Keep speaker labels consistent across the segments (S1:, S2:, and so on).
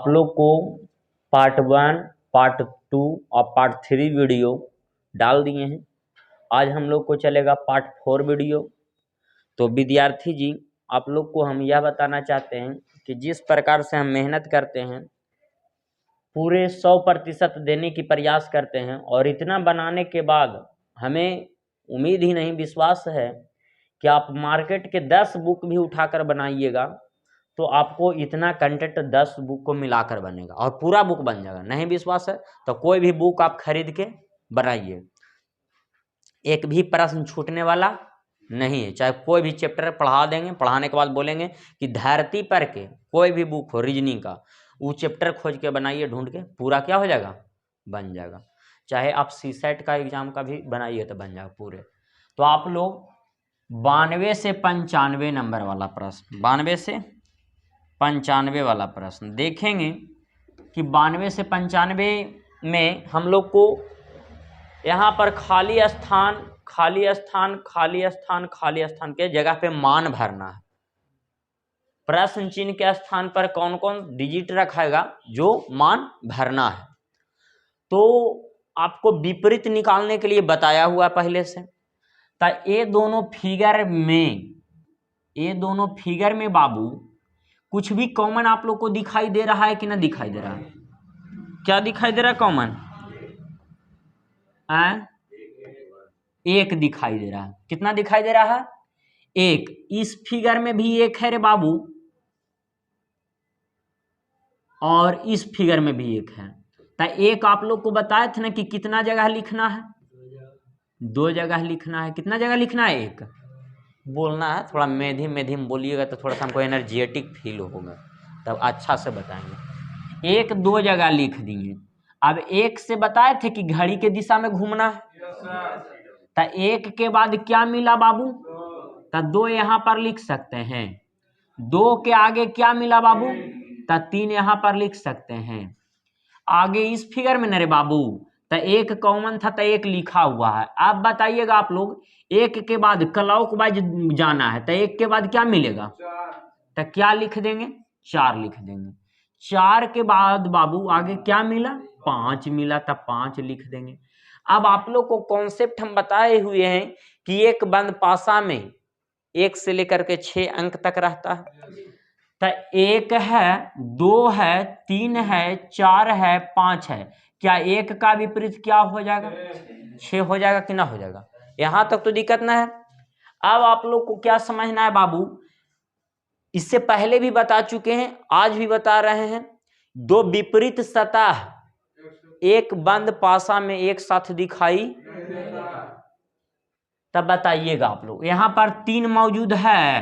S1: आप लोग को पार्ट 1, पार्ट 2 और पार्ट 3 वीडियो डाल दिए हैं। आज हम लोग को चलेगा पार्ट 4 वीडियो। तो विद्यार्थी जी, आप लोग को हम यह बताना चाहते हैं कि जिस प्रकार से हम मेहनत करते हैं, पूरे 100% देने की प्रयास करते हैं और इतना बनाने के बाद हमें उम्मीद ही नहीं, विश्वास है कि आप मार्केट के 10 बुक भी उठाकर बनाइएगा तो आपको इतना कंटेंट 10 बुक को मिलाकर बनेगा और पूरा बुक बन जाएगा। नहीं विश्वास है तो कोई भी बुक आप खरीद के बनाइए, एक भी प्रश्न छूटने वाला नहीं है। चाहे कोई भी चैप्टर पढ़ा देंगे, पढ़ाने के बाद बोलेंगे कि धरती पर के कोई भी बुक हो रीजनिंग का, वो चैप्टर खोज के बनाइए, ढूंढ के पूरा क्या हो जाएगा, बन जाएगा। चाहे आप सीसेट का एग्जाम का भी बनाइए तो बन जाएगा पूरे। तो आप लोग 92 से 95 नंबर वाला प्रश्न, 92 से 95 वाला प्रश्न देखेंगे कि 92 से 95 में हम लोग को यहाँ पर खाली स्थान खाली स्थान खाली स्थान खाली स्थान के जगह पे मान भरना है। प्रश्न चिन्ह के स्थान पर कौन कौन डिजिट रखाएगा, जो मान भरना है। तो आपको विपरीत निकालने के लिए बताया हुआ पहले से। तो ये दोनों फिगर में बाबू कुछ भी कॉमन आप लोग को दिखाई दे रहा है कि ना दिखाई दे रहा है? क्या दिखाई दे रहा है कॉमन? एक दिखाई दे रहा है। कितना दिखाई दे रहा है? एक। इस फिगर में भी एक है रे बाबू, और इस फिगर में भी एक है। तो एक आप लोग को बताए थे ना कि कितना जगह लिखना है? 2 जगह लिखना है। कितना जगह लिखना है? एक। बोलना है थोड़ा मेधिम बोलिएगा तो थोड़ा सा हमको एनर्जेटिक फील होगा, तब अच्छा से बताएंगे। 1 2 जगह लिख दिए। अब एक से बताए थे कि घड़ी के दिशा में घूमना है। तो एक के बाद क्या मिला बाबू? तो 2 यहाँ पर लिख सकते हैं। 2 के आगे क्या मिला बाबू? तो 3 यहाँ पर लिख सकते हैं। आगे इस फिगर में न रे बाबू, तो एक कॉमन था तो एक लिखा हुआ है। आप बताइएगा आप लोग, एक के बाद क्लॉकवाइज जाना है तो एक के बाद क्या मिलेगा? तो क्या लिख देंगे? 4 लिख देंगे। 4 के बाद बाबू आगे क्या मिला? 5 मिला, तो 5 लिख देंगे। अब आप लोग को कॉन्सेप्ट हम बताए हुए हैं कि एक बंद पासा में 1 से लेकर के 6 अंक तक रहता है। तो 1 है, 2 है, 3 है, 4 है, 5 है। क्या 1 का विपरीत क्या हो जाएगा? 6 हो जाएगा कि ना हो जाएगा? यहां तक तो दिक्कत ना है। अब आप लोग को क्या समझना है बाबू, इससे पहले भी बता चुके हैं, आज भी बता रहे हैं। 2 विपरीत सतह एक बंद पासा में एक साथ दिखाई, तब बताइएगा आप लोग। यहां पर 3 मौजूद है,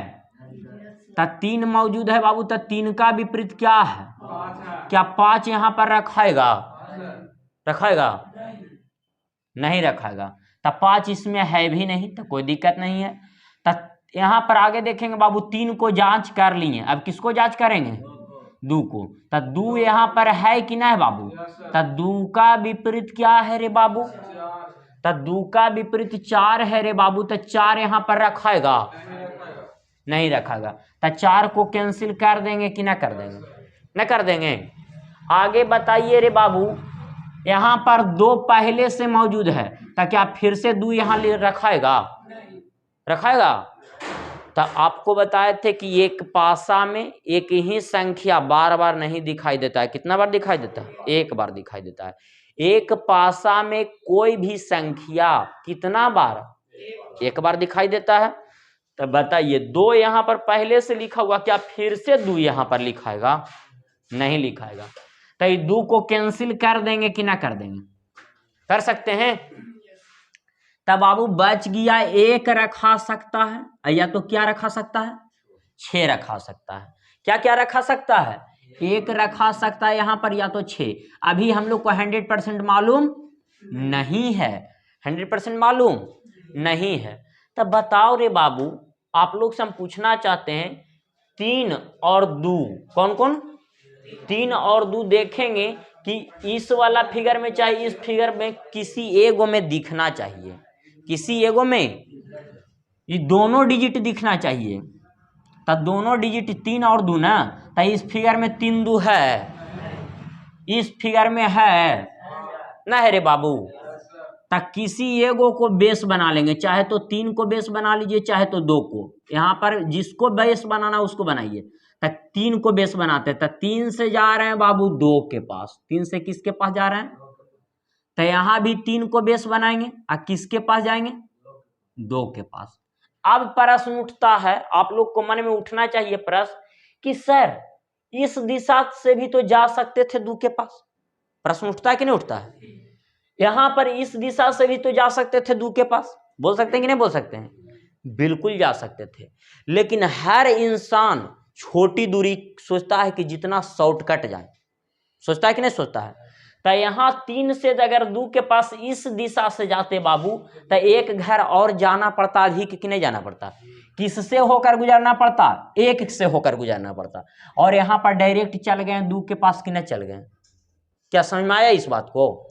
S1: तो 3 मौजूद है बाबू, तो 3 का विपरीत क्या है? क्या 5 यहां पर रखाएगा? रखाएगा? नहीं रखाएगा। तो 5 इसमें है भी नहीं, तो कोई दिक्कत नहीं है। तो यहां पर आगे देखेंगे बाबू, 3 को जांच कर लिए। अब किसको जांच करेंगे? 2 को। तो 2 यहां पर है कि ना है बाबू? तो 2 का विपरीत क्या है रे बाबू? तो 2 का विपरीत 4 है रे बाबू। तो 4 यहां पर रखाएगा? नहीं रखाएगा। तो 4 को कैंसिल कर देंगे कि ना कर देंगे? ना कर देंगे। आगे बताइए रे बाबू, यहां पर 2 पहले से मौजूद है, तो क्या फिर से 2 यहां रखाएगा? रखाएगा? तो आपको बताए थे कि एक पासा में एक ही संख्या बार बार नहीं दिखाई देता है। कितना बार दिखाई देता है? एक बार दिखाई देता है। एक पासा में कोई भी संख्या कितना बार? एक बार दिखाई देता है। तो बताइए, 2 यहां पर पहले से लिखा हुआ, क्या फिर से 2 यहां पर लिखाएगा? नहीं लिखाएगा। तो ये 2 को कैंसिल कर देंगे कि ना कर देंगे? कर सकते हैं। तब बाबू बच गया, 1 रखा सकता है, या तो क्या रखा सकता है? 6 रखा सकता है। क्या क्या रखा सकता है? 1 रखा सकता है यहां पर, या तो 6। अभी हम लोग को 100% मालूम नहीं है। 100% मालूम नहीं है। तब बताओ रे बाबू, आप लोग से हम पूछना चाहते हैं, 3 और 2 कौन कौन? 3 और 2 देखेंगे कि इस वाला फिगर में चाहे इस फिगर में किसी एगो में दिखना चाहिए। किसी एगो में ये दोनों डिजिट दिखना चाहिए। तो दोनों डिजिट 3 और 2 ना, तो इस फिगर में 3 2 है, इस फिगर में है ना है रे बाबू। तक किसी एगो को बेस बना लेंगे, चाहे तो 3 को बेस बना लीजिए चाहे तो 2 को। यहाँ पर जिसको बेस बनाना उसको बनाइए। तक 3 को बेस बनाते हैं, तक 3 से जा रहे हैं बाबू 2 के पास। 3 से किसके पास जा रहे हैं? तो यहाँ भी 3 को बेस बनाएंगे और किसके पास जाएंगे? 2 के पास। अब प्रश्न उठता है, आप लोग को मन में उठना चाहिए प्रश्न कि सर इस दिशा से भी तो जा सकते थे 2 के पास। प्रश्न उठता है कि नहीं उठता है? यहां पर इस दिशा से भी तो जा सकते थे 2 के पास। बोल सकते हैं कि नहीं बोल सकते हैं? बिल्कुल जा सकते थे, लेकिन हर इंसान छोटी दूरी सोचता है कि जितना शॉर्टकट जाए। सोचता है कि नहीं सोचता है? तो यहाँ 3 से अगर 2 के पास इस दिशा से जाते बाबू तो एक घर और जाना पड़ता अधिक कि नहीं जाना पड़ता? किससे होकर गुजरना पड़ता? 1 से होकर गुजरना पड़ता। और यहाँ पर डायरेक्ट चल गए 2 के पास कि नहीं चल गए? क्या समझ में आया इस बात को?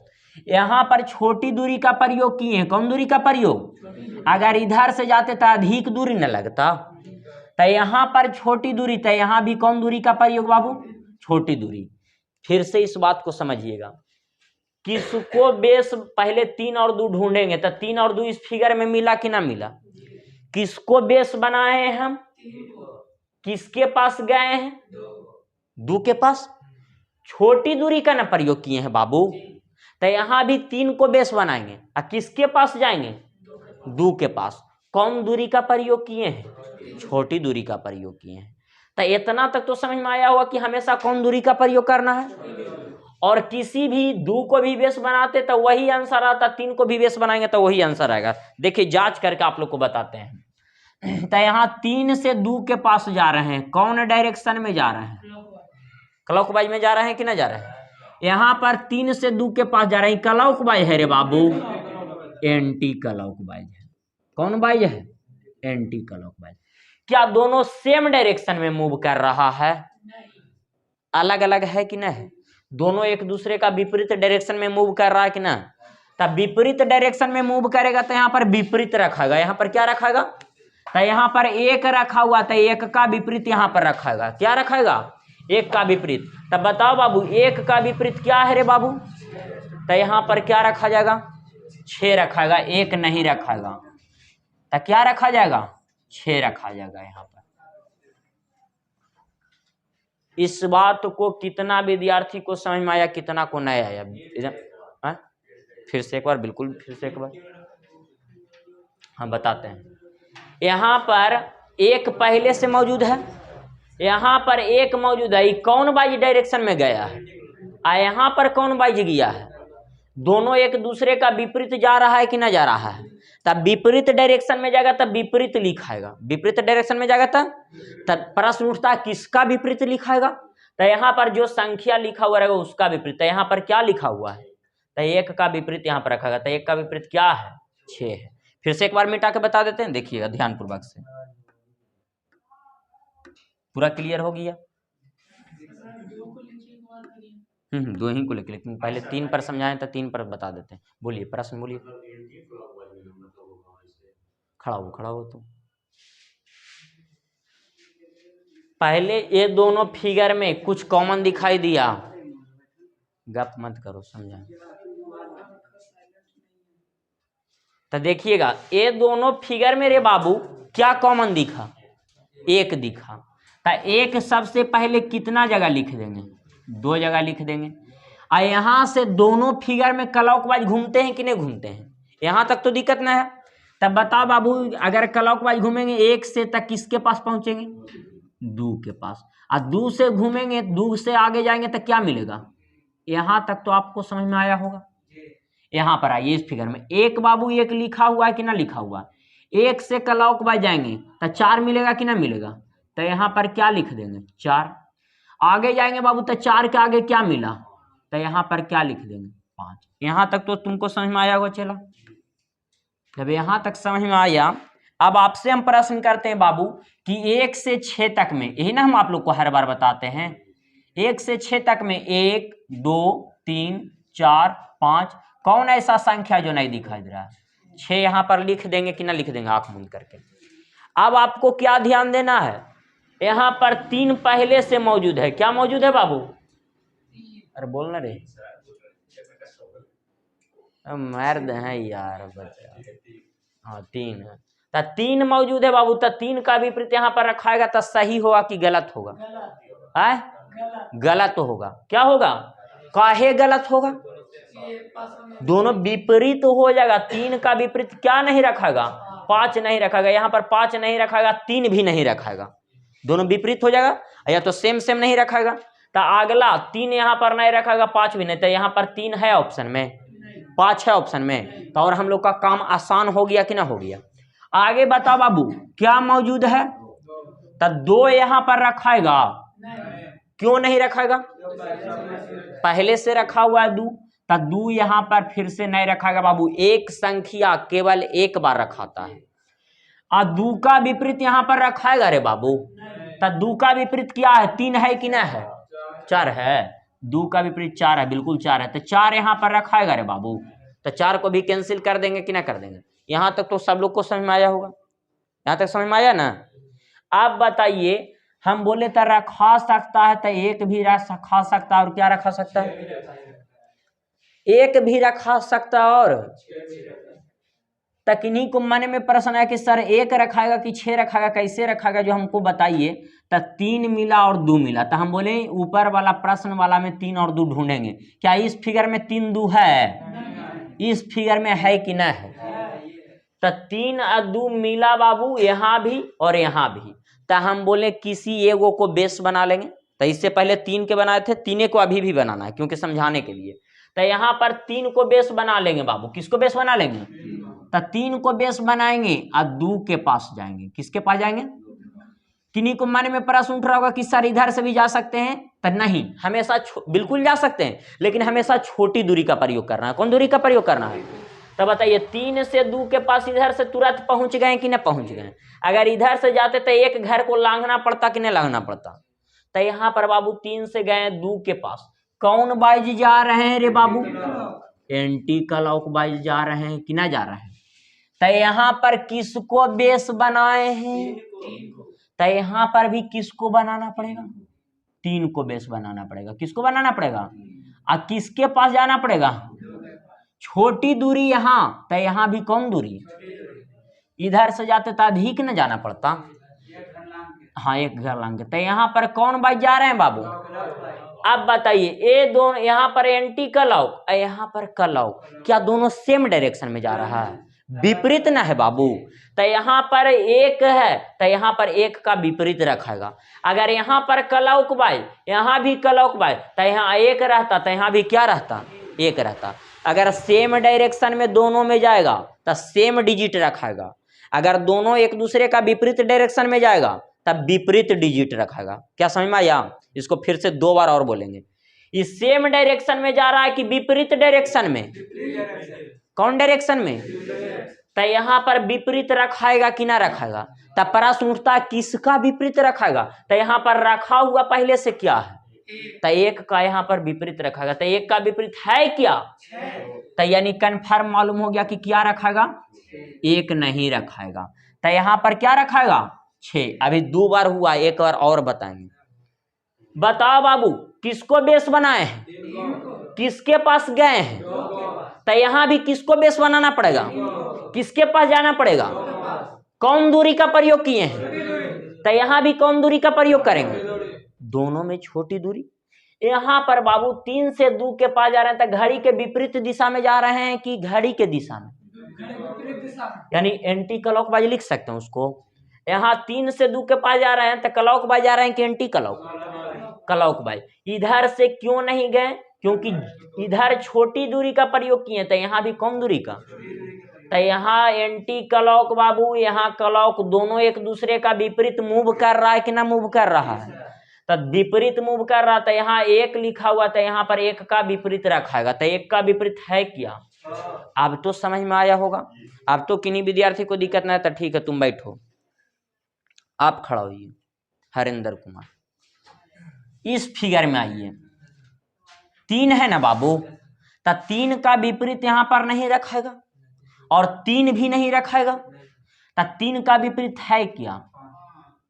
S1: यहाँ पर छोटी दूरी का प्रयोग किए हैं। कौन दूरी का प्रयोग? अगर इधर से जाते तो अधिक दूरी न लगता। तो यहाँ पर छोटी दूरी, तो यहाँ भी कौन दूरी का प्रयोग बाबू? छोटी दूरी। फिर से इस बात को समझिएगा, किसको बेस पहले 3 और 2 ढूंढेंगे तो 3 और 2 इस फिगर में मिला कि ना मिला? किसको बेस बनाए हैं हम? किसके पास गए हैं? 2 के पास। छोटी दूरी का ना प्रयोग किए हैं बाबू। तो यहां भी 3 को बेस बनाएंगे और किसके पास जाएंगे? 2 के पास। कौन दूरी का प्रयोग किए हैं? छोटी दूरी का प्रयोग किए हैं। तो इतना तक तो समझ में आया होगा कि हमेशा कौन दूरी का प्रयोग करना है। और किसी भी 2 को भी बेस बनाते तो वही आंसर आता, 3 को भी बेस बनाएंगे तो वही आंसर आएगा। देखिए जांच करके आप लोग को बताते हैं। तो यहाँ 3 से 2 के पास जा रहे हैं, कौन डायरेक्शन में जा रहे हैं? क्लॉकवाइज में जा रहे हैं कि ना जा रहे हैं? यहाँ पर 3 से 2 के पास जा रहे हैं, क्लॉकवाइज है रे बाबू? एंटी क्लॉकवाइज है। कौन वाइज है? Anti clockwise. क्या दोनों सेम डायरेक्शन में मूव कर रहा है? अलग अलग है कि ना है? दोनों एक दूसरे का विपरीत डायरेक्शन में मूव कर रहा है कि ना? तब विपरीत डायरेक्शन में मूव करेगा तो यहाँ पर विपरीत रखेगा। यहाँ पर क्या रखेगा? तो यहाँ पर 1 रखा हुआ था, 1 का विपरीत यहाँ पर रखेगा। क्या रखेगा? 1 का विपरीत। तब बताओ बाबू 1 का विपरीत क्या है रे बाबू? तो यहाँ पर क्या रखा जाएगा? 6 रखेगा, 1 नहीं रखेगा। तो क्या रखा जाएगा? 6 रखा जाएगा यहाँ पर। इस बात को कितना विद्यार्थी को समझ में आया, कितना को नहीं आया? फिर से एक बार, बिल्कुल फिर से एक बार हम बताते हैं। यहाँ पर 1 पहले से मौजूद है, यहाँ पर 1 मौजूद है। कौन वाइज डायरेक्शन में गया है? यहाँ पर कौन वाइज गया है? दोनों एक दूसरे का विपरीत जा रहा है कि ना जा रहा है? तब विपरीत डायरेक्शन में जाएगा तब विपरीत लिखाएगा। विपरीत डायरेक्शन में जाएगा तब प्रश्न उठता है किसका विपरीत लिखाएगा? तो यहाँ पर जो संख्या लिखा हुआ रहेगा उसका विपरीत। यहाँ पर क्या लिखा हुआ है? तो 1 का विपरीत यहाँ पर रखा गया। तो 1 का विपरीत क्या है? 6 है। फिर से एक बार मिटा के बता देते हैं, देखिएगा ध्यानपूर्वक से। पूरा क्लियर हो गया? 2 ही को लेकर, लेकिन पहले 3 पर समझाएं तो 3 पर बता देते हैं। बोलिए प्रश्न बोलिए। खड़ा हो तुम। पहले ये दोनों फिगर में कुछ कॉमन दिखाई दिया? गप मत करो, समझा। तो देखिएगा ये दोनों फिगर में रे बाबू क्या कॉमन दिखा? 1 दिखा। तो 1 सबसे पहले कितना जगह लिख देंगे? 2 जगह लिख देंगे। और यहाँ से दोनों फिगर में क्लॉकवाइज घूमते हैं कि नहीं घूमते हैं? यहाँ तक तो दिक्कत ना है। तब बताओ बाबू अगर क्लॉकवाइज घूमेंगे 1 से तक किसके पास पहुंचेंगे? 2 के पास। और 2 से घूमेंगे, 2 से आगे जाएंगे तो क्या मिलेगा? यहाँ तक तो आपको समझ में आया होगा। यहाँ पर आइए इस फिगर में 1 बाबू 1 लिखा हुआ है कि ना लिखा हुआ? 1 से क्लॉकवाइज जाएंगे तो 4 मिलेगा कि ना मिलेगा? तो यहाँ पर क्या लिख देंगे? 4। आगे जाएंगे बाबू तो 4 के आगे क्या मिला? तो यहाँ पर क्या लिख देंगे? 5। यहाँ तक तो तुमको समझ में आया होगा। चला, जब यहाँ तक समझ में आया, अब आपसे हम प्रश्न करते हैं बाबू कि 1 से 6 तक में, यही ना हम आप लोग को हर बार बताते हैं, 1 से 6 तक में 1 2 3 4 5 कौन ऐसा संख्या जो नहीं दिखाई दे रहा है? 6 यहाँ पर लिख देंगे कि ना लिख देंगे आंख मूंद करके। अब आपको क्या ध्यान देना है? यहाँ पर 3 पहले से मौजूद है। क्या मौजूद है बाबू? अरे बोल ना रे, मर्द है यार बच्चा। हाँ 3 है, तो 3 मौजूद है बाबू, तो 3 का विपरीत यहाँ पर रखाएगा तो सही होगा कि गलत होगा? है गलत होगा। क्या होगा? काहे गलत होगा? दोनों विपरीत हो जाएगा। 3 का विपरीत क्या नहीं रखेगा? 5 नहीं रखेगा। यहाँ पर 5 नहीं रखेगा, 3 भी नहीं रखेगा, दोनों विपरीत हो जाएगा। या तो सेम सेम नहीं रखेगा, तो अगला 3 यहाँ पर नहीं रखेगा, 5 भी नहीं, तो यहाँ पर 3 है ऑप्शन में, 5 है ऑप्शन में, तो और हम लोग का काम आसान हो गया कि ना हो गया? आगे बताओ बाबू, क्या मौजूद है? तो 2 यहाँ पर रखाएगा, क्यों नहीं रखेगा? पहले से रखा हुआ है 2, तो 2 यहाँ पर फिर से नहीं रखाएगा बाबू। एक संख्या केवल एक बार रखाता है, और 2 का विपरीत यहाँ पर रखाएगा रे बाबू। तो 2 का विपरीत क्या है? 3 है कि ना है? 4 है। 2 का विपरीत 4 है, बिल्कुल 4 है, तो 4 यहाँ पर रखाएगा रे बाबू। तो 4 को भी कैंसिल कर देंगे कि ना कर देंगे? यहाँ तक तो सब लोग को समझ में आया होगा, यहाँ तक समझ में आया ना? आप बताइए, हम बोले तो रखा सकता है, तो 1 भी रखा सकता है, और क्या रखा सकता है? 1 भी रखा सकता है, और तकनीक को मन में प्रश्न है कि सर 1 रखाएगा कि 6 रखाएगा, कैसे रखाएगा, जो हमको बताइए। तो 3 मिला और 2 मिला, तो हम बोले ऊपर वाला प्रश्न वाला में 3 और 2 ढूंढेंगे। क्या इस फिगर में 3 2 है? इस फिगर में है कि ना है? तो 3 और 2 मिला बाबू, यहाँ भी और यहाँ भी, तो हम बोले किसी एगो को बेस बना लेंगे। तो इससे पहले 3 के बनाए थे, 3 को अभी भी बनाना है क्योंकि समझाने के लिए। तो यहाँ पर 3 को बेस बना लेंगे बाबू। किसको बेस बना लेंगे? तो 3 को बेस बनाएंगे और 2 के पास जाएंगे। किसके पास जाएंगे? किन्हीं को मन में प्रश्न उठ रहा होगा कि सर इधर से भी जा सकते हैं, तो नहीं, हमेशा बिल्कुल जा सकते हैं, लेकिन हमेशा छोटी दूरी का प्रयोग करना है। कौन दूरी का प्रयोग करना है? तो बताइए, 3 से 2 के पास इधर से तुरंत पहुंच गए कि नहीं पहुंच गए? अगर इधर से जाते तो एक घर को लांघना पड़ता कि नहीं लांघना पड़ता? तो यहाँ पर बाबू 3 से गए 2 के पास, कौन बाइज जा रहे हैं रे बाबू? एंटी क्लॉक बाइज जा रहे हैं कि ना जा रहे हैं? तो यहाँ पर किसको बेस बनाए हैं? तो यहाँ पर भी किसको बनाना पड़ेगा? 3 को बेस बनाना पड़ेगा। किसको बनाना पड़ेगा? और किसके पास जाना पड़ेगा? छोटी दूरी यहाँ, तो यहाँ भी कौन दूरी? इधर से जाते तो अधिक न जाना पड़ता। हाँ, एक घर लांगे। तो यहाँ पर कौन बाइज जा रहे हैं बाबू? अब बताइए, ये दोनों यहाँ पर एंटी क्लॉक, यहाँ पर क्लॉक, क्या दोनों सेम डायरेक्शन में जा रहा है? विपरीत ना है बाबू। तो यहाँ पर 1 है, तो यहाँ पर 1 का विपरीत रखेगा। अगर यहाँ पर क्लॉक बाई, यहाँ भी क्लॉक बाई, तो यहाँ 1 रहता, तो यहाँ भी क्या रहता? 1 रहता। अगर सेम डायरेक्शन में दोनों में जाएगा तो सेम डिजिट रखेगा। अगर दोनों एक दूसरे का विपरीत डायरेक्शन में जाएगा तब विपरीत डिजिट रखेगा। क्या समझ में आया? इसको फिर से 2 बार और बोलेंगे। इस सेम डायरेक्शन में जा रहा है कि विपरीत डायरेक्शन में? कौन डायरेक्शन में? तो यहाँ पर विपरीत रखाएगा कि ना रखाएगा? तब प्रश्न उठता है किसका विपरीत रखाएगा? तो यहाँ पर रखा हुआ पहले से क्या है? तो 1 का यहाँ पर विपरीत रखेगा। तो 1 का विपरीत है क्या? तो यानी कन्फर्म मालूम हो गया कि क्या रखेगा? 1 नहीं रखाएगा। तो यहाँ पर क्या रखाएगा? 6। अभी 2 बार हुआ, 1 बार और बताएंगे। बताओ बाबू, किसको बेस बनाए हैं? किसके पास गए हैं? तो यहाँ भी किसको बेस बनाना पड़ेगा? किसके पास जाना पड़ेगा? कौन दूरी का प्रयोग किए हैं? तो यहाँ भी कौन दूरी का प्रयोग करेंगे? दोनों में छोटी दूरी। यहाँ पर बाबू 3 से 2 के पास जा रहे हैं, तो घड़ी के विपरीत दिशा में जा रहे हैं कि घड़ी के दिशा में? यानी एंटी क्लॉक वाइज लिख सकते हैं उसको। यहाँ 3 से 2 के पास जा रहे हैं, तो क्लॉक वाइज जा रहे हैं कि एंटी क्लॉक? Clock wise. इधर से क्यों नहीं गए? क्योंकि इधर छोटी दूरी का प्रयोग किए, तो यहाँ भी कम दूरी का। तो यहाँ एंटी क्लॉक बाबू, यहाँ क्लॉक, दोनों एक दूसरे का विपरीत मूव कर रहा है कि ना मूव कर रहा है? तो विपरीत मूव कर रहा था। यहाँ 1 लिखा हुआ था, यहाँ पर 1 का विपरीत रखाएगा। तो 1 का विपरीत है क्या? अब तो समझ में आया होगा। अब तो किन्हीं विद्यार्थी को दिक्कत ना है तो ठीक है, तुम बैठो, आप खड़ा होइए। हरिंदर कुमार, इस फिगर में आइए। 3 है ना बाबू, तो 3 का विपरीत यहाँ पर नहीं रखेगा और 3 भी नहीं रखेगा। तो 3 का विपरीत है क्या?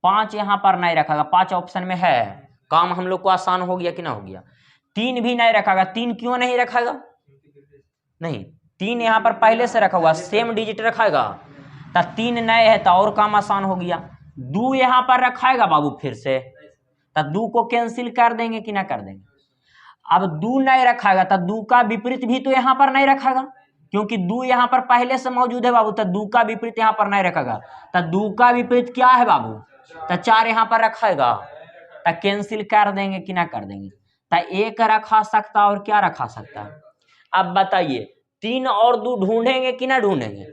S1: 5 यहाँ पर नहीं रखेगा। 5 ऑप्शन में है। काम हम लोग को आसान हो गया कि ना हो गया? 3 भी नहीं रखेगा। 3 क्यों नहीं रखेगा? नहीं, 3 यहाँ पर पहले से रखा हुआ, सेम डिजिट रखेगा, तो 3 नए है तो और काम आसान हो गया। 2 यहाँ पर रखाएगा बाबू फिर से, तो 2 को कैंसिल कर देंगे कि ना कर देंगे? अब 2 नहीं रखाएगा तो 2 का विपरीत भी तो यहाँ पर नहीं रखेगा, क्योंकि 2 यहाँ पर पहले से मौजूद है बाबू, तो 2 का विपरीत यहाँ पर नहीं रखेगा। तो 2 का विपरीत क्या है बाबू? तो 4 यहाँ पर रखाएगा, तो कैंसिल कर देंगे कि ना कर देंगे? तो 1 रखा सकता और क्या रखा सकता है? अब बताइए 3 और 2 ढूंढेंगे कि ना ढूंढेंगे?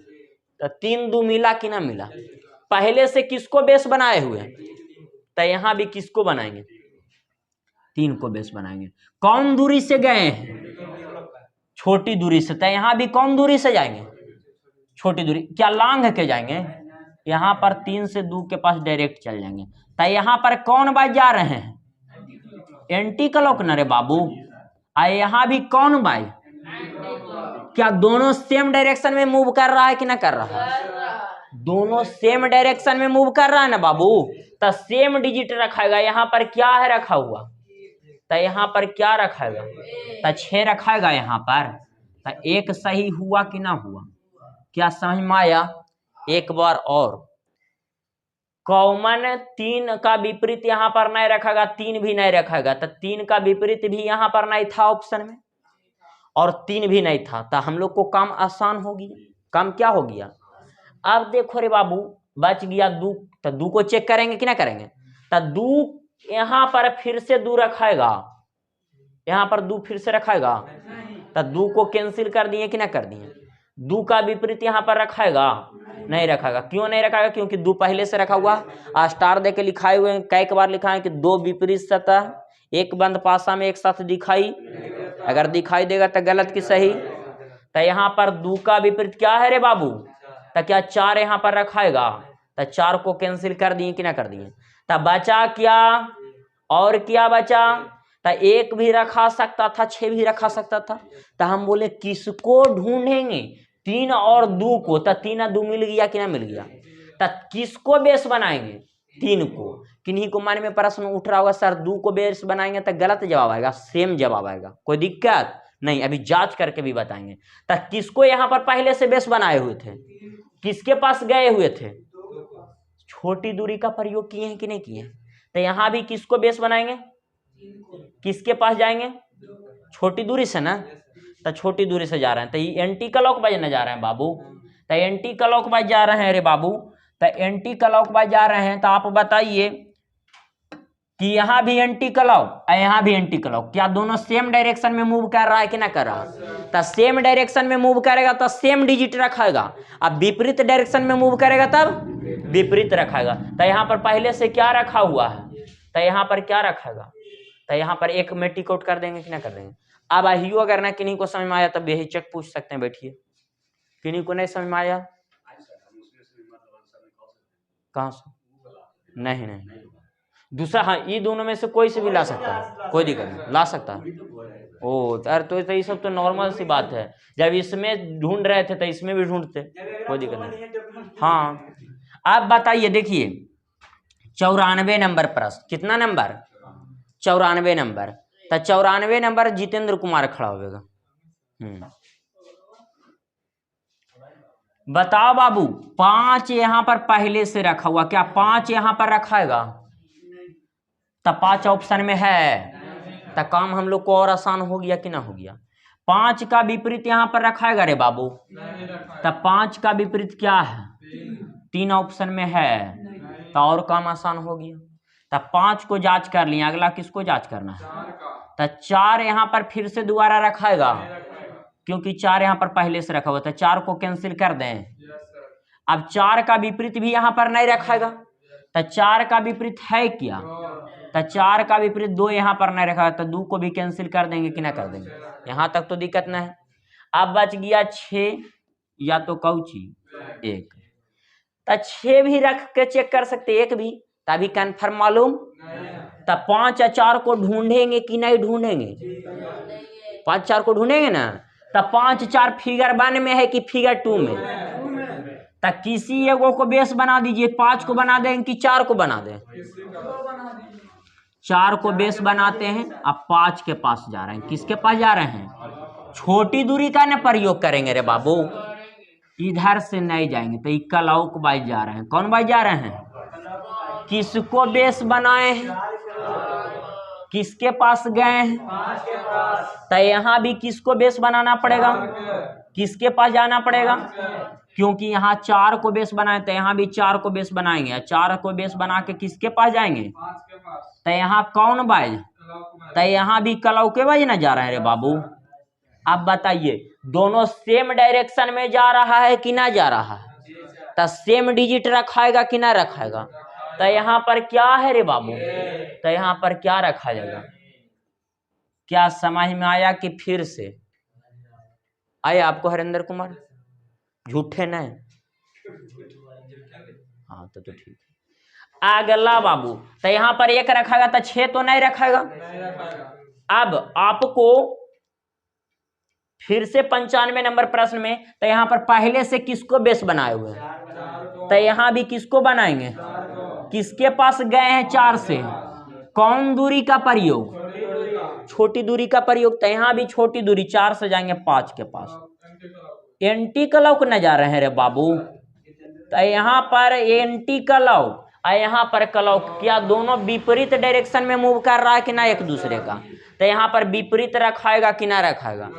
S1: तो 3 2 मिला कि ना मिला? पहले से किसको बेस बनाए हुए हैं? तो यहाँ भी किसको बनाएंगे? 3 को बेस बनाएंगे। कौन दूरी से गए हैं? छोटी दूरी से। तो यहाँ भी कौन दूरी से जाएंगे? छोटी दूरी। क्या लांघ के जाएंगे? यहाँ पर 3 से 2 के पास डायरेक्ट चल जाएंगे। तो यहाँ पर कौन बाई जा रहे हैं? एंटी क्लॉक न रे बाबू। यहाँ भी कौन बाई? क्या दोनों सेम डायरेक्शन में मूव कर रहा है कि ना कर रहा है? दोनों सेम डायरेक्शन में मूव कर रहा है ना बाबू, तो सेम डिजिट रखाएगा। यहाँ पर क्या है रखा हुआ? तो यहाँ पर क्या रखाएगा? तो 6 रखाएगा यहाँ पर। तो 1 सही हुआ कि ना हुआ? क्या समझ में आया? एक बार और, कॉमन 3 का विपरीत यहाँ पर नहीं रखेगा, 3 भी नहीं रखेगा, तो 3 का विपरीत भी यहाँ पर नहीं था ऑप्शन में, और 3 भी नहीं था, तो हम लोग को काम आसान हो गया। काम क्या हो गया? अब देखो रे बाबू, बच गया 2, तो 2 को चेक करेंगे कि ना करेंगे? तो 2 यहाँ पर फिर से 2 रखाएगा, यहाँ पर 2 फिर से रखाएगा, तो 2 को कैंसिल कर दिए कि ना कर दिए? 2 का विपरीत यहाँ पर रखाएगा? नहीं रखाएगा। क्यों नहीं रखाएगा? क्योंकि 2 पहले से रखा हुआ। स्टार दे के लिखाए हुए कई बार लिखा है कि 2 विपरीत सतह एक बंद पासा में एक साथ दिखाई, अगर दिखाई देगा तो गलत की सही। तो यहाँ पर 2 का विपरीत क्या है रे बाबू? तो क्या 4 यहाँ पर रखाएगा? तो 4 को कैंसिल कर दिए कि ना कर दिए? तो बचा क्या? और क्या बचा? तो 1 भी रखा सकता था, 6 भी रखा सकता था। तो हम बोले किसको ढूंढेंगे? 3 और 2 को। तो 3 और 2 मिल गया कि ना मिल गया? तो किसको बेस बनाएंगे? 3 को। किन्हीं को मन में प्रश्न उठ रहा होगा, सर 2 को बेस बनाएंगे तो गलत जवाब आएगा? सेम जवाब आएगा, कोई दिक्कत नहीं, अभी जांच करके भी बताएंगे। तो किसको यहाँ पर पहले से बेस बनाए हुए थे? किसके पास गए हुए थे? छोटी दूरी का प्रयोग किए हैं कि नहीं किए? तो यहाँ भी किसको बेस बनाएंगे? किसके पास जाएंगे? छोटी दूरी से ना। तो छोटी दूरी से जा रहे हैं, तो ये एंटी क्लॉक वाइज न जा रहे हैं बाबू। तो एंटी क्लॉक वाइज जा रहे हैं रे बाबू। तो एंटी क्लॉक वाइज जा रहे हैं, तो आप बताइए कि यहाँ भी एंटी क्लॉक और यहाँ भी एंटी क्लॉक, क्या दोनों सेम डायरेक्शन में मूव कर रहा है कि ना कर रहा? तो सेम डायरेक्शन में मूव करेगा तो सेम डिजिट रखेगा। अब विपरीत डायरेक्शन में मूव करेगा तब विपरीत रखेगा। तो यहाँ पर पहले से क्या रखा हुआ है? तो यहाँ पर क्या रखेगा? तो यहाँ पर 1 में टिक आउट कर देंगे कि ना कर देंगे? अब आइयो, अगर ना किन्हीं को समझ में आया तब यही चेक पूछ सकते हैं, बैठिए। किन्हीं को नहीं समझ में आया? कहाँ से? नहीं नहीं, दूसरा, हाँ, ये दोनों में से कोई से भी ला सकता है, कोई दिक्कत नहीं, ला सकता है। ओ तो ये सब तो नॉर्मल सी बात है। जब इसमें ढूंढ रहे थे तो इसमें भी ढूंढते, कोई दिक्कत नहीं। हाँ, आप बताइए, देखिए 94 नंबर प्रश्न। कितना नंबर? 94 नंबर। तो 94 नंबर जितेंद्र कुमार खड़ा होगा। बताओ बाबू, 5 यहाँ पर पहले से रखा हुआ, क्या 5 यहाँ पर रखाएगा? तो 5 ऑप्शन में है, तो काम हम लोग को और आसान हो गया कि ना हो गया? 5 का विपरीत यहाँ पर रखाएगा रे बाबू? तो 5 का विपरीत क्या है? 3 ऑप्शन में है, तो और काम आसान हो गया। तो 5 को जांच कर लिया, अगला किसको जांच करना है? तो 4 यहाँ पर फिर से दोबारा रखाएगा, क्योंकि 4 यहाँ पर पहले से रखा हुआ था। 4 को कैंसिल कर दें। अब 4 का विपरीत भी यहाँ पर नहीं रखाएगा, तो 4 का विपरीत है क्या? तो 4 का विपरीत 2 यहाँ पर नहीं रखा, तो 2 को भी कैंसिल कर देंगे कि ना कर देंगे? यहाँ तक तो दिक्कत ना है। अब बच गया 6 या तो कौची 1। तो 6 भी रख के चेक कर सकते, 1 भी, तभी कन्फर्म मालूम। तो 5 या 4 को ढूंढेंगे कि नहीं ढूंढेंगे? 5 4 को ढूंढेंगे ना। तो 5 4 फिगर 1 में है कि फिगर 2 में? तो किसी एगो को बेस बना दीजिए। 5 को बना दें कि 4 को बना दें? 4 को बेस बनाते हैं, अब 5 के पास जा रहे हैं। किसके पास जा रहे हैं? छोटी दूरी का ना प्रयोग करेंगे रे बाबू, इधर से नहीं जाएंगे तो इक्का लौक बाई जा रहे हैं। कौन बाई जा रहे हैं? किसको बेस बनाए हैं? किसके पास गए हैं? तो यहाँ भी किसको बेस बनाना पड़ेगा? किसके पास जाना पड़ेगा? क्योंकि यहाँ 4 को बेस बनाए तो यहाँ भी 4 को बेस बनाएंगे। 4 को बेस बना के किसके पास जाएंगे? तो यहाँ कौन बाज? तो यहाँ भी कलौके बाज ना जा रहे हैं रे बाबू। अब बताइए दोनों सेम डायरेक्शन में जा रहा है कि ना जा रहा है? तो सेम डिजिट रखाएगा कि ना रखाएगा? तो यहाँ पर क्या है रे बाबू? तो यहाँ पर क्या रखा जाएगा? क्या समझ में आया कि फिर से आया आपको हरिंदर कुमार? झूठे नहीं? हाँ तो ठीक है। अगला बाबू, तो यहाँ पर 1 रखाएगा तो 6 तो नहीं रखाएगा। अब आपको फिर से 95 नंबर प्रश्न में, तो यहाँ पर पहले से किसको बेस बनाए हुए हैं? तो यहाँ भी किसको बनाएंगे? किसके पास गए हैं 4 से? कौन दूरी का प्रयोग? छोटी दूरी का प्रयोग। तो यहाँ भी छोटी दूरी 4 से जाएंगे 5 के पास। एंटी क्लॉक न जा रहे हैं रे बाबू। तो यहाँ पर एंटी क्लॉक और यहाँ पर क्लॉक, क्या दोनों विपरीत डायरेक्शन में मूव कर रहा है कि ना एक दूसरे का? तो यहाँ पर विपरीत रखाएगा कि ना रखाएगा?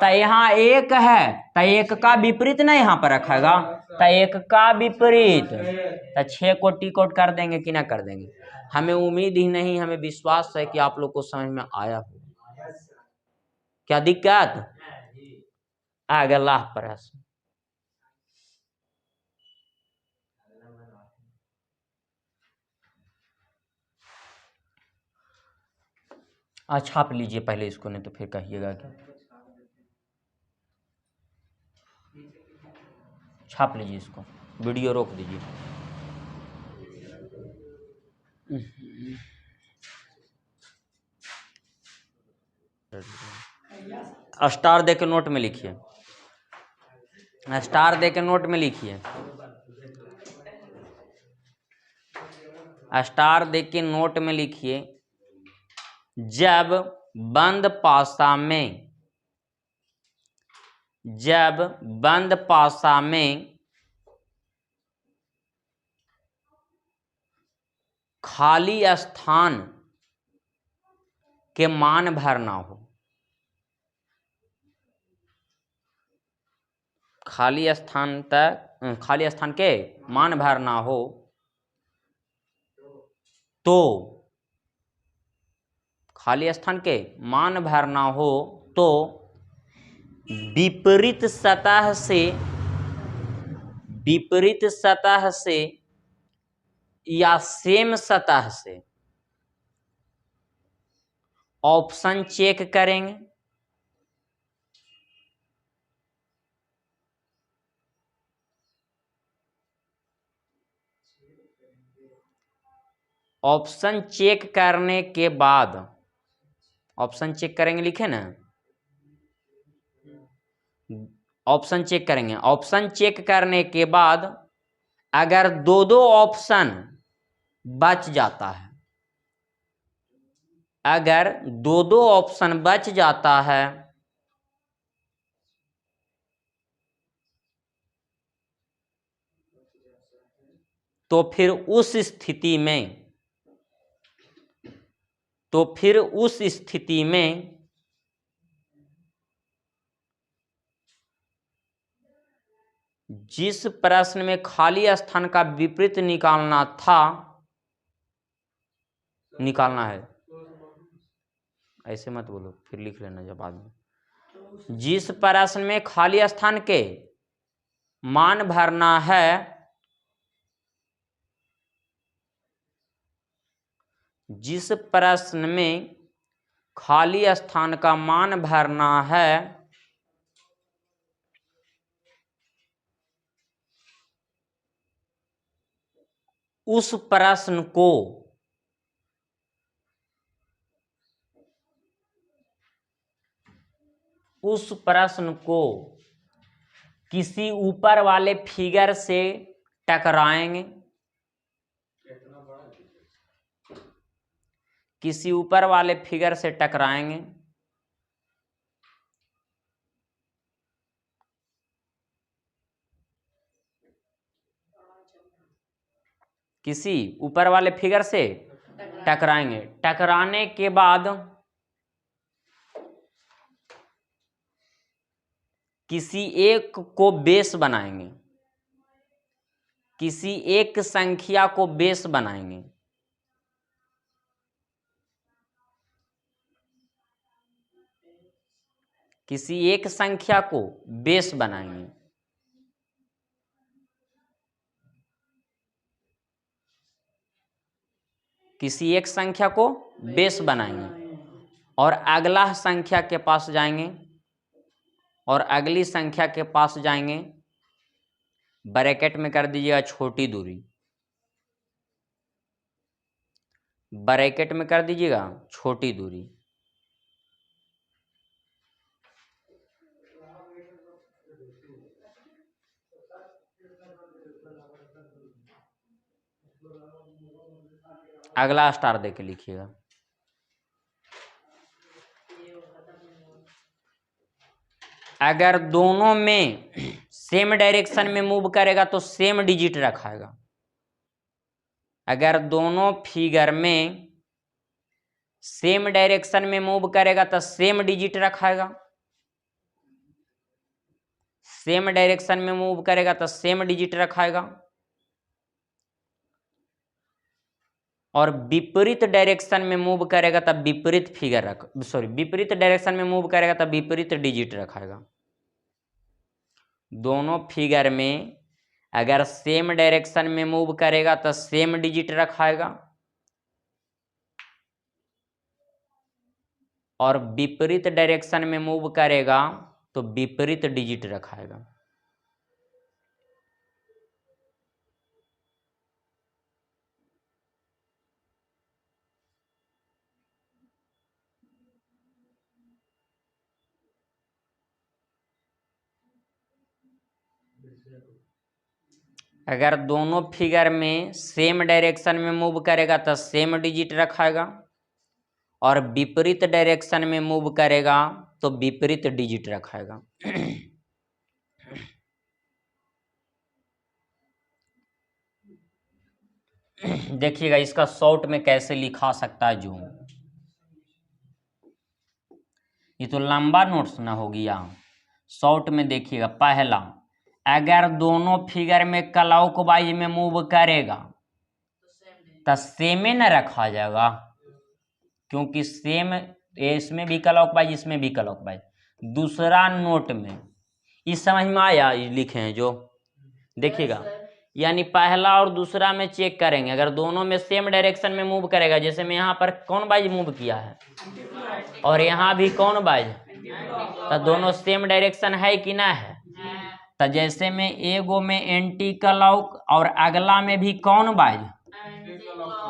S1: तो यहाँ 1 है तो 1 का विपरीत ना यहाँ पर रखाएगा, तो 1 का विपरीत। तो 6 को टिक आउट कर देंगे कि ना कर देंगे? हमें उम्मीद ही नहीं, हमें विश्वास है कि आप लोग को समझ में आया हो। क्या दिक्कत? अगला प्रश्न, छाप लीजिए पहले इसको, नहीं तो फिर कहिएगा कि छाप लीजिए इसको, वीडियो रोक दीजिए। स्टार दे के नोट में लिखिए, स्टार दे के नोट में लिखिए, स्टार दे के नोट में लिखिए। जब बंद पासा में, जब बंद पासा में खाली स्थान के मान भरना हो, खाली स्थान तक, खाली स्थान के मान भरना हो, तो खाली स्थान के मान भरना हो तो विपरीत सतह से, विपरीत सतह से या सेम सतह से ऑप्शन चेक करेंगे। ऑप्शन चेक करने के बाद, ऑप्शन चेक करेंगे लिखे ना, ऑप्शन चेक करेंगे। ऑप्शन चेक करने के बाद अगर दो ऑप्शन बच जाता है, अगर दो ऑप्शन बच जाता है तो फिर उस स्थिति में, तो फिर उस स्थिति में जिस प्रश्न में खाली स्थान का विपरीत निकालना था, निकालना है, ऐसे मत बोलो फिर लिख लेना जब बाद में। जिस प्रश्न में खाली स्थान के मान भरना है, जिस प्रश्न में खाली स्थान का मान भरना है उस प्रश्न को, उस प्रश्न को किसी ऊपर वाले फिगर से टकराएंगे, किसी ऊपर वाले फिगर से टकराएंगे, किसी ऊपर वाले फिगर से टकराएंगे। टकराने के बाद किसी एक को बेस बनाएंगे, किसी एक संख्या को बेस बनाएंगे। किसी एक संख्या को बेस बनाएंगे। किसी एक संख्या को बेस बनाएंगे और अगला संख्या के पास जाएंगे और अगली संख्या के पास जाएंगे, ब्रैकेट में कर दीजिएगा छोटी दूरी, ब्रैकेट में कर दीजिएगा छोटी दूरी। अगला स्टार दे के लिखिएगा। अगर दोनों में सेम डायरेक्शन में मूव करेगा तो सेम डिजिट रखाएगा। अगर दोनों फिगर में सेम डायरेक्शन में मूव करेगा तो सेम डिजिट रखाएगा। सेम डायरेक्शन में मूव करेगा तो सेम डिजिट रखाएगा और विपरीत डायरेक्शन में मूव करेगा तब विपरीत फिगर विपरीत डायरेक्शन में मूव करेगा तब विपरीत डिजिट रखाएगा। दोनों फिगर में अगर सेम डायरेक्शन में मूव करेगा तो सेम डिजिट रखाएगा और विपरीत डायरेक्शन में मूव करेगा तो विपरीत डिजिट रखाएगा। अगर दोनों फिगर में सेम डायरेक्शन में मूव करेगा तो सेम डिजिट रखाएगा और विपरीत डायरेक्शन में मूव करेगा तो विपरीत डिजिट रखाएगा। देखिएगा इसका शॉर्ट में कैसे लिखा सकता है जो, ये तो लंबा नोट्स ना हो गया। शॉर्ट में देखिएगा, पहला अगर दोनों फिगर में क्लॉकवाइज में मूव करेगा तो सेम न रखा जाएगा, क्योंकि सेम इसमें भी क्लॉकवाइज इसमें भी क्लॉकवाइज। दूसरा नोट में इस समझ में आया लिखे हैं जो, देखिएगा यानी पहला और दूसरा में चेक करेंगे, अगर दोनों में सेम डायरेक्शन में मूव करेगा, जैसे मैं यहाँ पर कौन वाइज मूव किया है और यहाँ भी कौन वाइज, तो दोनों सेम डायरेक्शन है कि ना है। तो जैसे में एगो में एंटी क्लॉक और अगला में भी कौन वाइज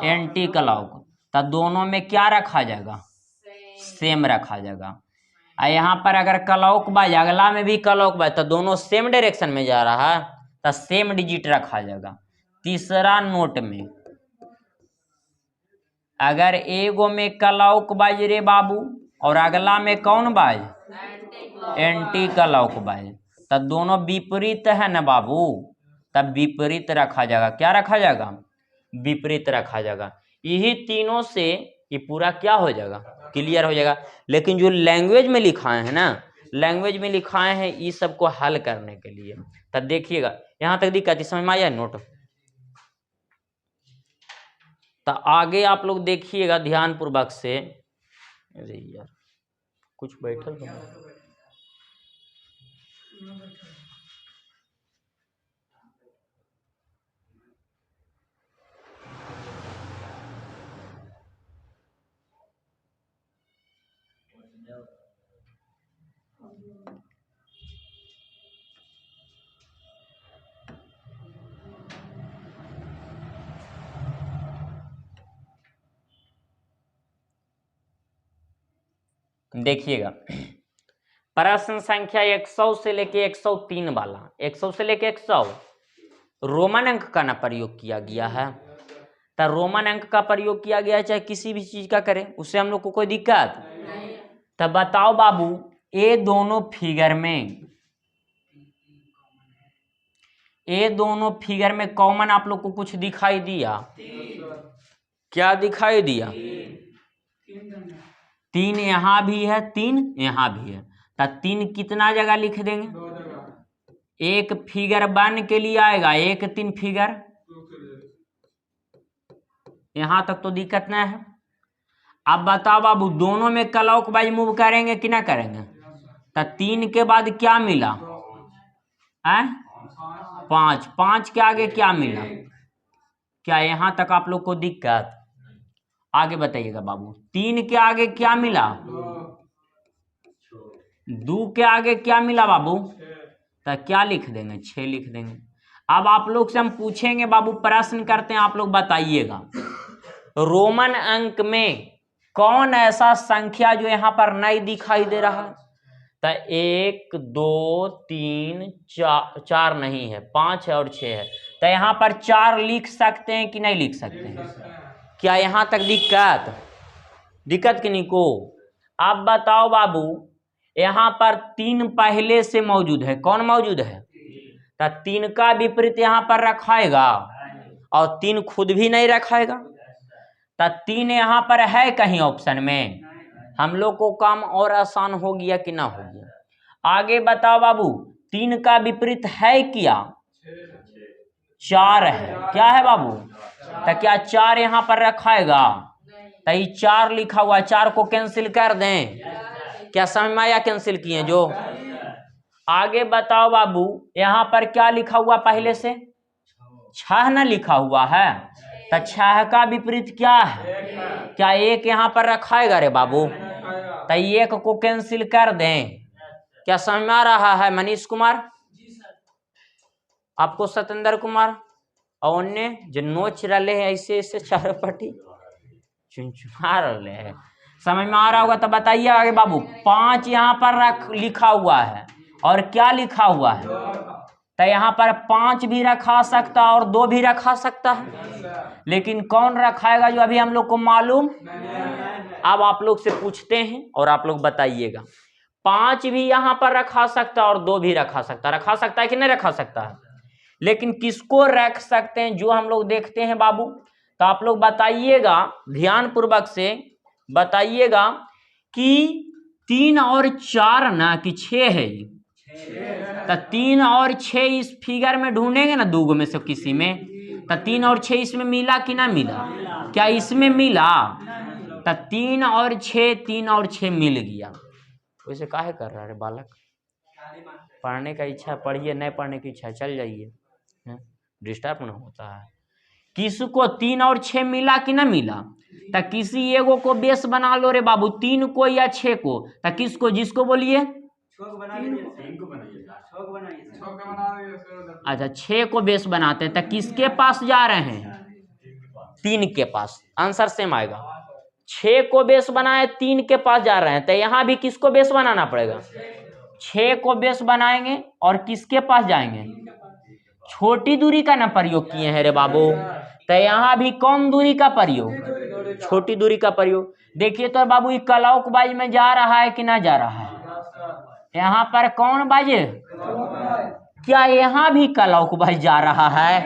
S1: एंटी क्लॉक, तो दोनों में क्या रखा जाएगा, सेम रखा जाएगा। यहाँ पर अगर क्लॉक वाइज अगला में भी क्लॉक वाइज, तो दोनों सेम डायरेक्शन में जा रहा है तो सेम डिजिट रखा जाएगा। तीसरा नोट में अगर एगो में क्लॉक वाइज रे बाबू और अगला में कौन वाइज एंटी क्लॉक वाइज, तो दोनों विपरीत है ना बाबू, तब विपरीत रखा जाएगा। क्या रखा जाएगा, विपरीत रखा जाएगा। यही तीनों से ये पूरा क्या हो जाएगा, क्लियर हो जाएगा। लेकिन जो लैंग्वेज में लिखाए हैं ना, लैंग्वेज में लिखाए हैं इस सबको हल करने के लिए, तब देखिएगा यहाँ तक दिक्कत समझ में आया नोट। तो आगे आप लोग देखिएगा ध्यान पूर्वक से। अरे यार कुछ बैठल देखिएगा, प्रश्न संख्या 100 से लेके 103 वाला, 100 से लेके 100 रोमन अंक का ना प्रयोग किया गया है। तो रोमन अंक का प्रयोग किया गया है, चाहे किसी भी चीज का करें, उससे हम लोग को कोई दिक्कत नहीं। तो बताओ बाबू, ये दोनों फिगर में कॉमन आप लोग को कुछ दिखाई दिया? क्या दिखाई दिया? 3 यहाँ भी है, 3 यहाँ भी है। तो 3 कितना जगह लिख देंगे?
S2: 2 जगह।
S1: एक फिगर 1 के लिए आएगा, 1 3 फिगर, यहाँ तक तो दिक्कत नहीं है। अब बताओ बाबू, दोनों में क्लॉकवाइज मूव करेंगे कि ना करेंगे? तो 3 के बाद क्या मिला? 5। 5 के आगे क्या मिला? क्या यहाँ तक आप लोग को दिक्कत? आगे बताइएगा बाबू, 3 के आगे क्या मिला? 2 के आगे क्या मिला बाबू? तो क्या लिख देंगे? 6 लिख देंगे। अब आप लोग से हम पूछेंगे बाबू, प्रश्न करते हैं, आप लोग बताइएगा, रोमन अंक में कौन ऐसा संख्या जो यहाँ पर नहीं दिखाई दे रहा? तो 1 2 3 4 नहीं है, 5 है और 6 है। तो यहाँ पर 4 लिख सकते हैं कि नहीं लिख सकते हैं? क्या यहाँ तक दिक्कत कि नहीं को? अब बताओ बाबू, यहाँ पर 3 पहले से मौजूद है, कौन मौजूद है? तो 3 का विपरीत यहाँ पर रखाएगा और 3 खुद भी नहीं रखाएगा। तो 3 यहाँ पर है कहीं ऑप्शन में? हम लोग को काम और आसान हो गया कि ना हो गया? आगे बताओ बाबू, 3 का विपरीत है क्या? 4 है। क्या है बाबू? तो क्या 4 यहाँ पर रखाएगा? तो ये 4 लिखा हुआ है, 4 को कैंसिल कर दें। क्या समझ में आया? कैंसिल किए जो। आगे बताओ बाबू, यहाँ पर क्या लिखा हुआ पहले से? 6 ना लिखा हुआ है। तो 6 का विपरीत क्या है? क्या 1 यहाँ पर रखाएगा रे बाबू? तो 1 को कैंसिल कर दें। क्या समझ में आ रहा है मनीष कुमार? आपको सतेंद्र कुमार और अन्य जो नोच रहे हैं ऐसे ऐसे चारों पट्टी चुनचुना रहे हैं, समझ में आ रहा होगा तो बताइए आगे बाबू। 5 यहाँ पर लिखा हुआ है और क्या लिखा हुआ है? तो यहाँ पर 5 भी रखा सकता और 2 भी रखा सकता है, लेकिन कौन रखाएगा जो अभी हम लोग को मालूम। अब आप लोग से पूछते हैं और आप लोग बताइएगा, 5 भी यहाँ पर रखा सकता और 2 भी रखा सकता है कि नहीं रखा सकता है? लेकिन किसको रख सकते हैं जो हम लोग देखते हैं बाबू? तो आप लोग बताइएगा, ध्यान पूर्वक से बताइएगा कि 3 और 4 ना कि 6 है? तो 3 और 6 इस फिगर में ढूंढेंगे ना, 2 में से किसी में। तो 3 और 6 इसमें मिला कि ना मिला? क्या इसमें मिला? तो 3 और 6 मिल गया। वैसे काहे कर रहा है बालक? पढ़ने का इच्छा पढ़िए, नहीं पढ़ने की इच्छा चल जाइए, डिस्टर्ब ना होता है। किसको 3 और 6 मिला कि ना मिला? तो किसी एगो को बेस बना लो रे बाबू, 3 को या 6 को। तो किसको? जिसको बोलिए। अच्छा, 6 को बेस बनाते हैं। तो किसके पास जा रहे हैं? 3 के पास। आंसर सेम आएगा। 6 को बेस बनाए, 3 के पास जा रहे हैं, तो यहाँ भी किसको बेस बनाना पड़ेगा? 6 को बेस बनाएंगे और किसके पास जाएंगे? छोटी दूरी का ना प्रयोग किए हैं रे बाबू। तो यहाँ भी कौन दूरी का प्रयोग? छोटी दूरी का प्रयोग। देखिए तो बाबू, ये क्लॉकवाइज में जा रहा है कि ना जा रहा है? यहाँ पर कौन बाजे? क्या यहाँ भी क्लॉकवाइज जा रहा है?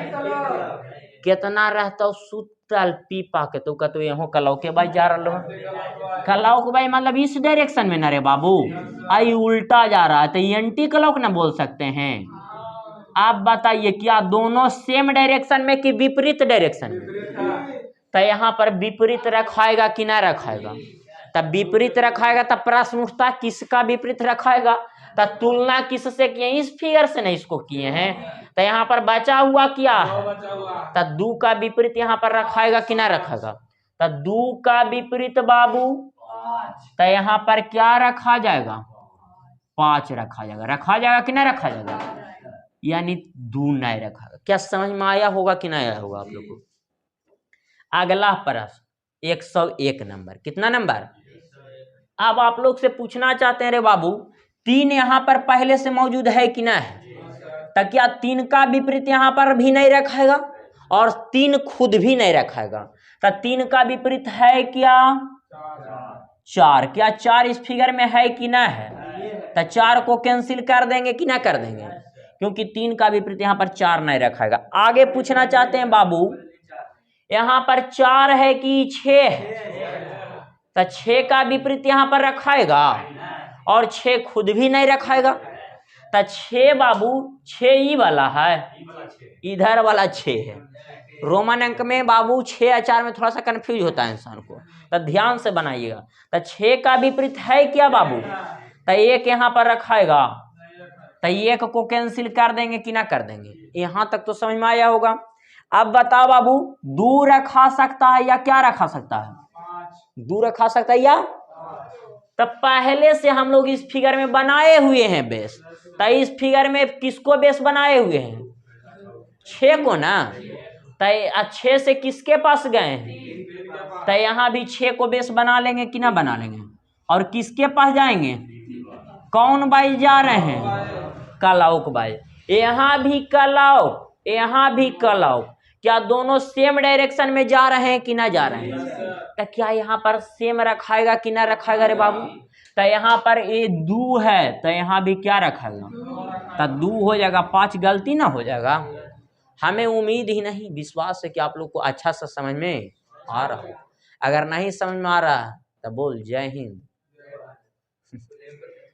S1: कितना रहता सुतल पीपा के तो का तो यहाँ क्लॉकवाइज जा रहा है। क्लॉकवाइज मतलब इस डायरेक्शन में ना रे बाबू, आई उल्टा जा रहा है, तो एंटी क्लॉक ना बोल सकते हैं। आप बताइए, क्या दोनों सेम डायरेक्शन में कि विपरीत डायरेक्शन में? तो यहाँ पर विपरीत रखाएगा कि ना रखाएगा? तब विपरीत रखाएगा तब प्रश्न उठता किसका विपरीत रखाएगा? तब तुलना किससे किए? इस फिगर से नहीं इसको किए हैं। तो यहाँ पर बचा हुआ क्या है? तब 2 का विपरीत यहाँ पर रखाएगा कि ना रखाएगा? तब 2 का विपरीत बाबू, तो यहाँ पर क्या रखा जाएगा? 5 रखा जाएगा कि ना रखा जाएगा? यानी 2 नहीं रखा। क्या समझ में आया होगा कि नहीं आया होगा आप लोग को? अगला प्रश्न 101 नंबर। कितना नंबर? अब आप लोग से पूछना चाहते हैं रे बाबू, 3 यहाँ पर पहले से मौजूद है कि ना है? तो क्या 3 का विपरीत यहाँ पर भी नहीं रखाएगा और 3 खुद भी नहीं रखेगा। तो 3 का विपरीत है क्या? 4। क्या 4 इस फिगर में है कि ना है? तो 4 को कैंसिल कर देंगे कि ना कर देंगे, क्योंकि 3 का विपरीत यहाँ पर 4 नहीं रखेगा। आगे पूछना चाहते हैं बाबू, यहाँ पर 4 है कि 6 है? तो 6 का विपरीत यहाँ पर रखाएगा और 6 खुद भी नहीं रखाएगा। तो 6 बाबू 6 ही वाला है, इधर वाला 6 है। रोमन अंक में बाबू 6 या 4 में थोड़ा सा कंफ्यूज होता है इंसान को, तो ध्यान से बनाइएगा। तो 6 का विपरीत है क्या बाबू? तो 1 यहाँ पर रखाएगा, तो 1 को कैंसिल कर देंगे कि ना कर देंगे? यहाँ तक तो समझ में आया होगा। अब बताओ बाबू, 2 रखा सकता है या क्या रखा सकता है? 2 रखा सकता है या? तो पहले से हम लोग इस फिगर में बनाए हुए हैं बेस। तो इस फिगर में किसको बेस बनाए हुए हैं? 6 को ना। तो 6 से किसके पास गए हैं? तो यहाँ भी 6 को बेस बना लेंगे कि ना बना लेंगे? और किसके पास जाएंगे? कौन बाई जा रहे हैं? कलौक बाई। यहाँ भी कलौक, यहाँ भी कलौक। क्या दोनों सेम डायरेक्शन में जा रहे हैं कि ना जा रहे हैं? तो क्या यहाँ पर सेम रखाएगा कि ना रखाएगा रे बाबू? तो यहाँ पर ये 2 है, तो यहाँ भी क्या रखाएगा? तो 2 हो जाएगा, 5 गलती ना हो जाएगा। हमें उम्मीद ही नहीं, विश्वास है कि आप लोग को अच्छा सा समझ में आ रहा हो। अगर नहीं समझ में आ रहा तो बोल जय हिंद,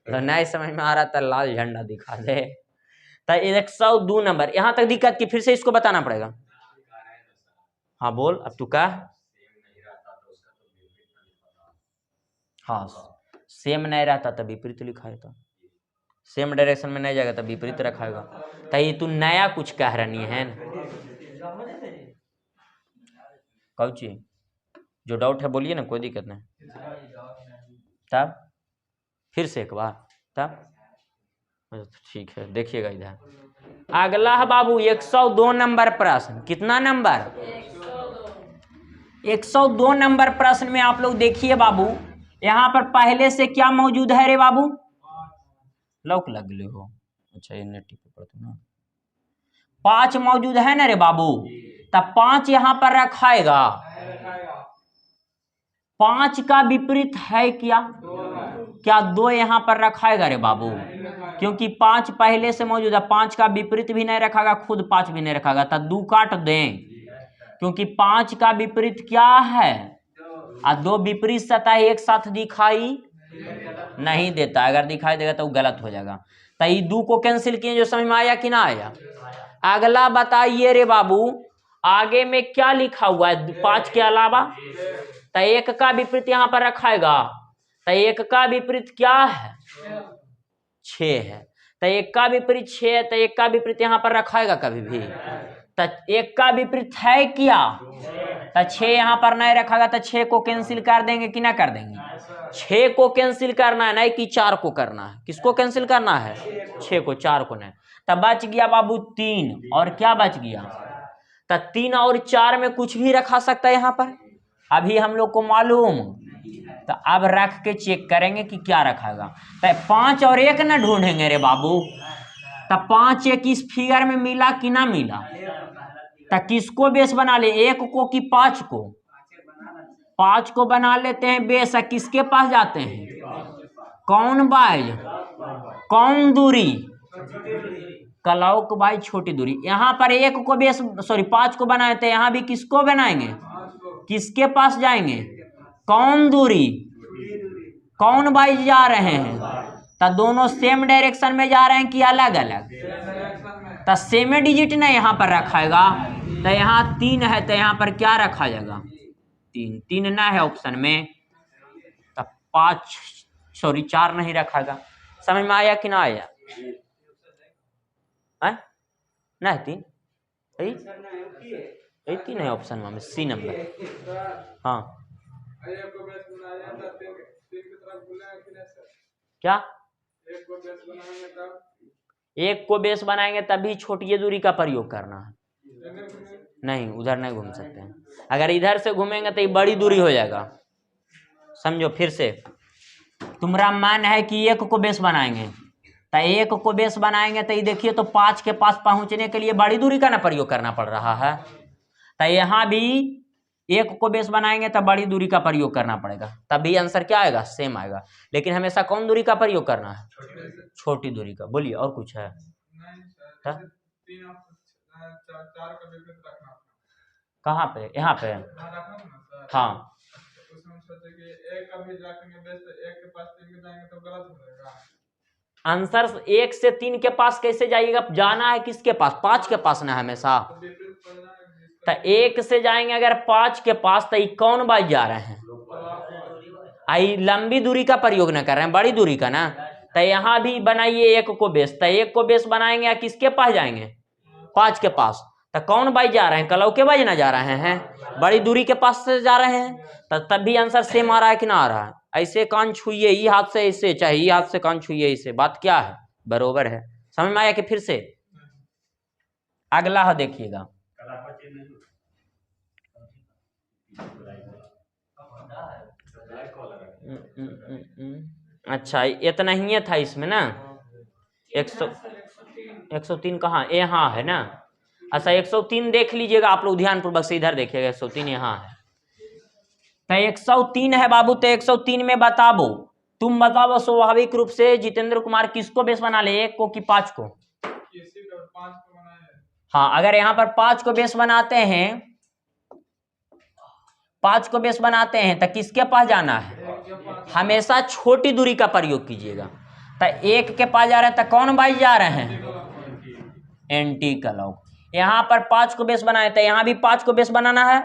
S1: तो नहीं समझ में आ रहा तो लाल झंडा दिखा दे। तो 102 नंबर यहाँ तक दिक्कत की, फिर से इसको बताना पड़ेगा। हाँ बोल, अब तू क्या? हाँ, सेम नहीं रहता तो विपरीत लिखाएगा, सेम डायरेक्शन में नहीं जाएगा तो विपरीत रखाएगा। तो ये तू नया कुछ कह रही है ना? कौची जो डाउट है बोलिए ना, कोई दिक्कत नहीं। तब फिर से एक बार, तब ठीक है। देखिएगा इधर अगला है बाबू 102 नंबर प्रश्न। कितना नंबर? 102 नंबर प्रश्न में आप लोग देखिए बाबू, यहाँ पर पहले से क्या मौजूद है रे बाबू? लौक लग ले हो। अच्छा ये नेटी पे पढ़ते ना, 5 मौजूद है ना रे बाबू? तब 5 यहाँ पर रखाएगा। 5 का विपरीत है क्या? क्या 2 यहाँ पर रखाएगा रे बाबू? क्योंकि 5 पहले से मौजूद है, 5 का विपरीत भी नहीं रखाएगा, खुद 5 भी नहीं रखाएगा। तो 2 काट दें, क्योंकि 5 का विपरीत क्या है? 2 विपरीत सतह एक साथ दिखाई नहीं देता, अगर दिखाई देगा तो गलत हो जाएगा। तो ये 2 को कैंसिल किए, जो समझ में आया कि ना आया? अगला बताइए रे बाबू, आगे में क्या लिखा हुआ है 5 के अलावा? तो 1 का विपरीत यहाँ पर रखाएगा। तो 1 का विपरीत क्या है? 6 है। तो 1 का विपरीत 6 है, तो 1 का विपरीत यहाँ पर रखाएगा कभी भी? तो 1 का विपरीत है क्या? तो 6 यहाँ पर नहीं रखाएगा, तो 6 को कैंसिल कर देंगे कि ना कर देंगे? 6 को कैंसिल करना है, नहीं कि 4 को करना है। किसको कैंसिल करना है? 6 को, 4 को नहीं। तब बच गया बाबू 3, और क्या बच गया? तो 3 और 4 में कुछ भी रखा सकता है यहाँ पर, अभी हम लोग को मालूम। तो अब रख के चेक करेंगे कि क्या रखाएगा। तो 5 और 1 ना ढूंढेंगे रे बाबू। तो 5 1 इस फिगर में मिला कि ना मिला? तो किसको बेस बना ले, 1 को कि 5 को? 5 को बना लेते हैं बेस। किसके पास जाते हैं? कौन बाई? कौन दूरी? कलौक बाई छोटी दूरी। यहाँ पर 1 को बेस, सॉरी 5 को बनाए थे, यहाँ भी किसको बनाएंगे? किसके पास जाएंगे? कौन दूरी? कौन बाई जा रहे हैं? तो दोनों सेम डायरेक्शन में जा रहे हैं कि अलग अलग? तो सेम डिजिट ना यहाँ पर रखाएगा। तो यहाँ 3 है, तो यहाँ पर क्या रखा जाएगा? 3 ना है ऑप्शन में, तो 5 सॉरी 4 नहीं रखाएगा। समझ में आया कि ना आया? ना 3 3 है ऑप्शन में, सी नंबर। हाँ क्या? 1 को बेस बनाएंगे तभी छोटी दूरी का प्रयोग करना है। नहीं, उधर नहीं घूम सकते हैं। अगर इधर से घूमेंगे तो ये बड़ी दूरी हो जाएगा। समझो फिर से, तुम्हारा मन है कि 1 को बेस बनाएंगे, तो 1 को बेस बनाएंगे तो ये देखिए, तो 5 के पास पहुंचने के लिए बड़ी दूरी का ना प्रयोग करना पड़ रहा है। तो यहाँ भी एक को बेस बनाएंगे तब बड़ी दूरी का प्रयोग करना पड़ेगा, तभी आंसर क्या आएगा, सेम आएगा। लेकिन हमेशा कौन दूरी का प्रयोग करना है, छोटी दूरी का। बोलिए और कुछ है? कहाँ पे, यहाँ पे? हाँ, आंसर 1 से 3 के पास कैसे जाइएगा, जाना है किसके पास, 5 के पास ना हमेशा। तो 1 से जाएंगे अगर 5 के पास, तो कौन बात जा रहे हैं, आई लंबी दूरी का प्रयोग न कर रहे हैं, बड़ी दूरी का ना। तो यहाँ भी बनाइए 1 को बेस, तो 1 को बेस बनाएंगे या किसके पास जाएंगे, 5 के पास। तो कौन बाई जा रहे हैं, कलौ के बाई ना जा रहे हैं, बड़ी दूरी के पास से जा रहे हैं। तो तब भी आंसर सेम आ रहा है कि ना आ रहा है। ऐसे कान छुइए, ये हाथ से ऐसे, चाहे ये हाथ से कान छुइए ऐसे, बात क्या है, बरोबर है। समझ में आया कि फिर से अगला है, देखिएगा। अच्छा, इतना ही था इसमें ना, 103 कहाँ, यहाँ है ना। अच्छा 103 देख लीजिएगा आप लोग ध्यान पूर्वक से, इधर देखिएगा 103 यहाँ है। तो 103 है बाबू, तो 103 में बताबो, तुम बताओ स्वाभाविक रूप से जितेंद्र कुमार किसको बेस बना ले, 1 को कि 5 को? हाँ, अगर यहाँ पर 5 को बेस बनाते हैं, 5 को बेस बनाते हैं तो किसके पास जाना है, हमेशा छोटी दूरी का प्रयोग कीजिएगा। तो 1 के पास जा रहे हैं, तो कौन बाई जा रहे हैं, एंटी क्लॉक। यहाँ पर 5 को बेस बनाए, तो यहाँ भी 5 को बेस बनाना है,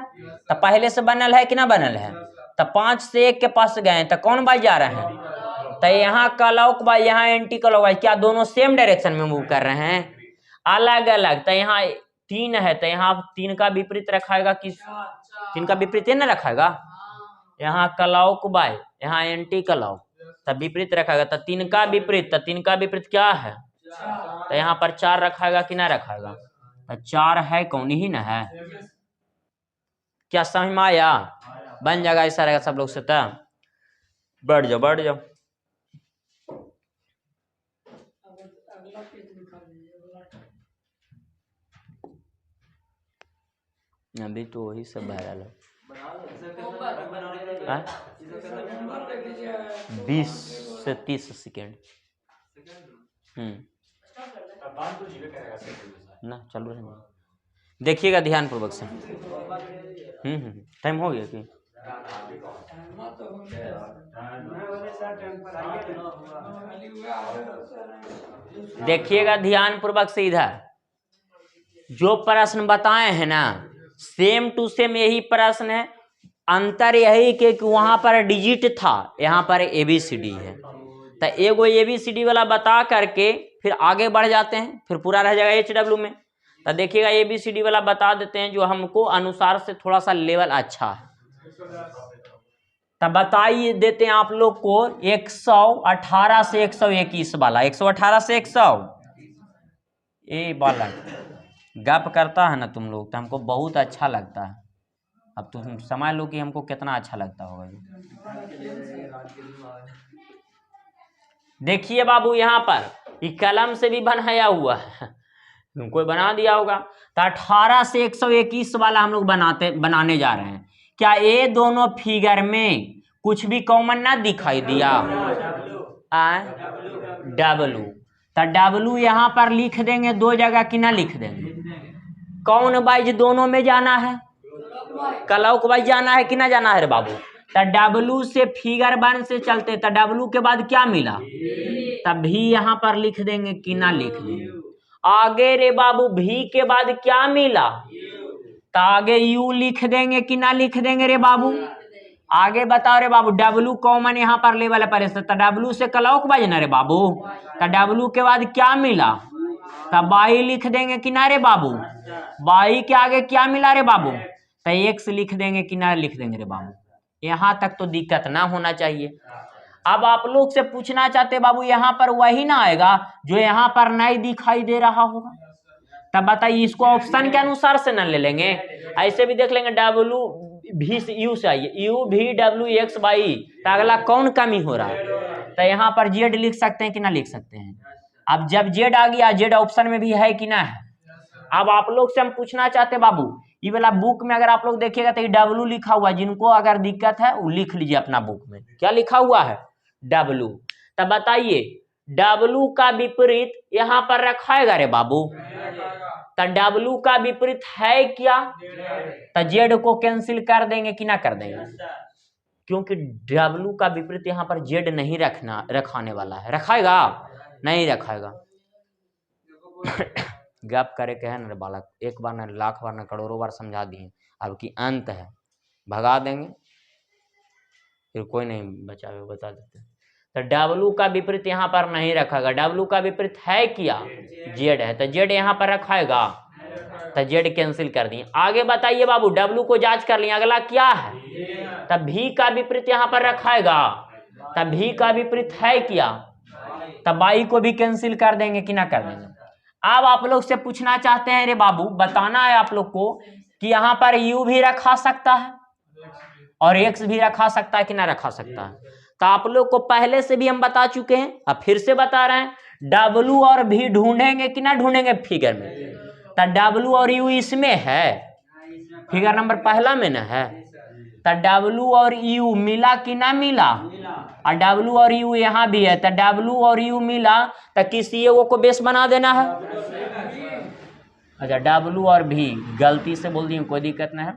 S1: तो पहले से बनल है कि ना बनल है। तो 5 से 1 के पास गए, तो कौन बाई जा रहे हैं, तो यहाँ क्लॉक बाई, यहाँ एंटी क्लॉक बाई, क्या दोनों सेम डायरेक्शन में मूव कर रहे हैं, अलग अलग। तो यहाँ 3 है, तो यहाँ 3 का विपरीत रखाएगा, किस 3 का विपरीत न रखाएगा, यहाँ क्लॉक बाई, यहाँ एंटी क्लॉक, तब विपरीत रखाएगा। तो 3 का विपरीत, तो 3 का विपरीत क्या है, तो यहाँ पर 4 रखाएगा कि ना रखाएगा, तो 4 है, कौन ही ना है। क्या समझ में आया, बन जाएगा ऐसा रहेगा सब लोग से। तो बढ़ जाओ बढ़ जाओ, अभी तो वही सब वायरल है। 20 से 30 सेकेंड ना चलो रहे, देखिएगा ध्यान पूर्वक से। टाइम हो गया कि देखिएगा ध्यान पूर्वक से, इधर जो प्रश्न बताए हैं ना सेम टू सेम यही प्रश्न है, अंतर यही कि वहां पर डिजिट था, यहाँ पर ABCD है। तो एगो ABCD वाला बता करके फिर आगे बढ़ जाते हैं, फिर पूरा रह जाएगा HW में। तो देखिएगा ABCD वाला बता देते हैं जो हमको अनुसार से थोड़ा सा लेवल अच्छा है। तब बताइए देते हैं आप लोग को 118 से 121 वाला, 118 से 100 ये वाला गप करता है ना तुम लोग, तो हमको बहुत अच्छा लगता है। अब तुम समझ लो कि हमको कितना अच्छा लगता होगा। देखिए बाबू यहाँ पर ये कलम से भी बनाया हुआ है, कोई बना दिया होगा। तो 18 से 121 वाला हम लोग बनाने जा रहे हैं। क्या ये दोनों फिगर में कुछ भी कॉमन ना दिखाई दिया, W। तो W यहाँ पर लिख देंगे 2 जगह कि ना लिख देंगे, कौन वाइज दोनों में जाना है, क्लॉक वाइज जाना है कि ना जाना है रे बाबू। तो W से फिगर 1 से चलते, तो W के बाद क्या मिला, तब भी यहाँ पर लिख देंगे कि ना लिख देंगे। आगे रे बाबू V के बाद क्या मिला, तो आगे U लिख देंगे कि ना लिख देंगे रे बाबू। आगे बताओ रे बाबू, W कॉमन यहाँ पर लेवल है पर, तो W से क्लॉक वाइज ना रे बाबू। तो W के बाद क्या मिला, तब Y लिख देंगे कि ना रे बाबू। Y के आगे क्या मिला रे बाबू, तो X लिख देंगे कि ना लिख देंगे रे बाबू। यहाँ तक तो दिक्कत ना होना चाहिए। अब आप लोग से पूछना चाहते बाबू यहाँ पर वही ना आएगा जो यहाँ पर नहीं दिखाई दे रहा होगा, तब बताइए इसको ऑप्शन के अनुसार से ना ले लेंगे। ऐसे भी देख लेंगे W V से U से आइए, U V W X Y, तो अगला कौन कमी हो रहा है, तो यहाँ पर Z लिख सकते हैं कि ना लिख सकते हैं। अब जब Z आ गया, Z ऑप्शन में भी है कि ना है। अब आप लोग से हम पूछना चाहते बाबू ये वाला बुक में अगर आप लोग देखिएगा तो डब्लू लिखा हुआ है, जिनको अगर दिक्कत है वो लिख लीजिए अपना बुक में, क्या लिखा हुआ है, डब्लू। तब बताइए डब्लू का विपरीत यहाँ पर रखाएगा रे बाबू, तो डब्लू का विपरीत है क्या, तो जेड को कैंसिल कर देंगे कि ना कर देंगे, क्योंकि डब्लू का विपरीत यहाँ पर जेड नहीं रखाने वाला है, रखाएगा नहीं रखाएगा। गप करे के है ना बालक, एक बार न लाख बार न करोड़ों बार समझा दिए, अब की अंत है, भगा देंगे फिर कोई नहीं बचावे, बता देते। तो डब्लू का विपरीत यहाँ पर नहीं रखाएगा, डब्लू का विपरीत है क्या, जेड है, तो जेड यहाँ पर रखाएगा, तो जेड कैंसिल कर दिए। आगे बताइए बाबू, डब्लू को जांच कर लिए, अगला क्या है, तब भी का विपरीत यहाँ पर रखाएगा, तब भी का विपरीत है क्या, तब बाई को भी कैंसिल कर देंगे कि ना कर देंगे। अब आप लोग से पूछना चाहते हैं रे बाबू, बताना है आप लोग को कि यहाँ पर यू भी रखा सकता है और एक्स भी रखा सकता है कि ना रखा सकता है। तो आप लोग को पहले से भी हम बता चुके हैं, अब फिर से बता रहे हैं, डब्लू और भी ढूंढेंगे कि ना ढूंढेंगे फिगर में, तो डब्लू और यू इसमें है, फिगर नंबर पहला में ना है, तो डब्लू और यू मिला कि ना मिला, और डब्लू और यू यहाँ भी है, तो डब्लू और यू मिला तो किसी एगो को बेस बना देना है। अच्छा डब्लू और भी गलती से बोल दिए, कोई दिक्कत नहीं है,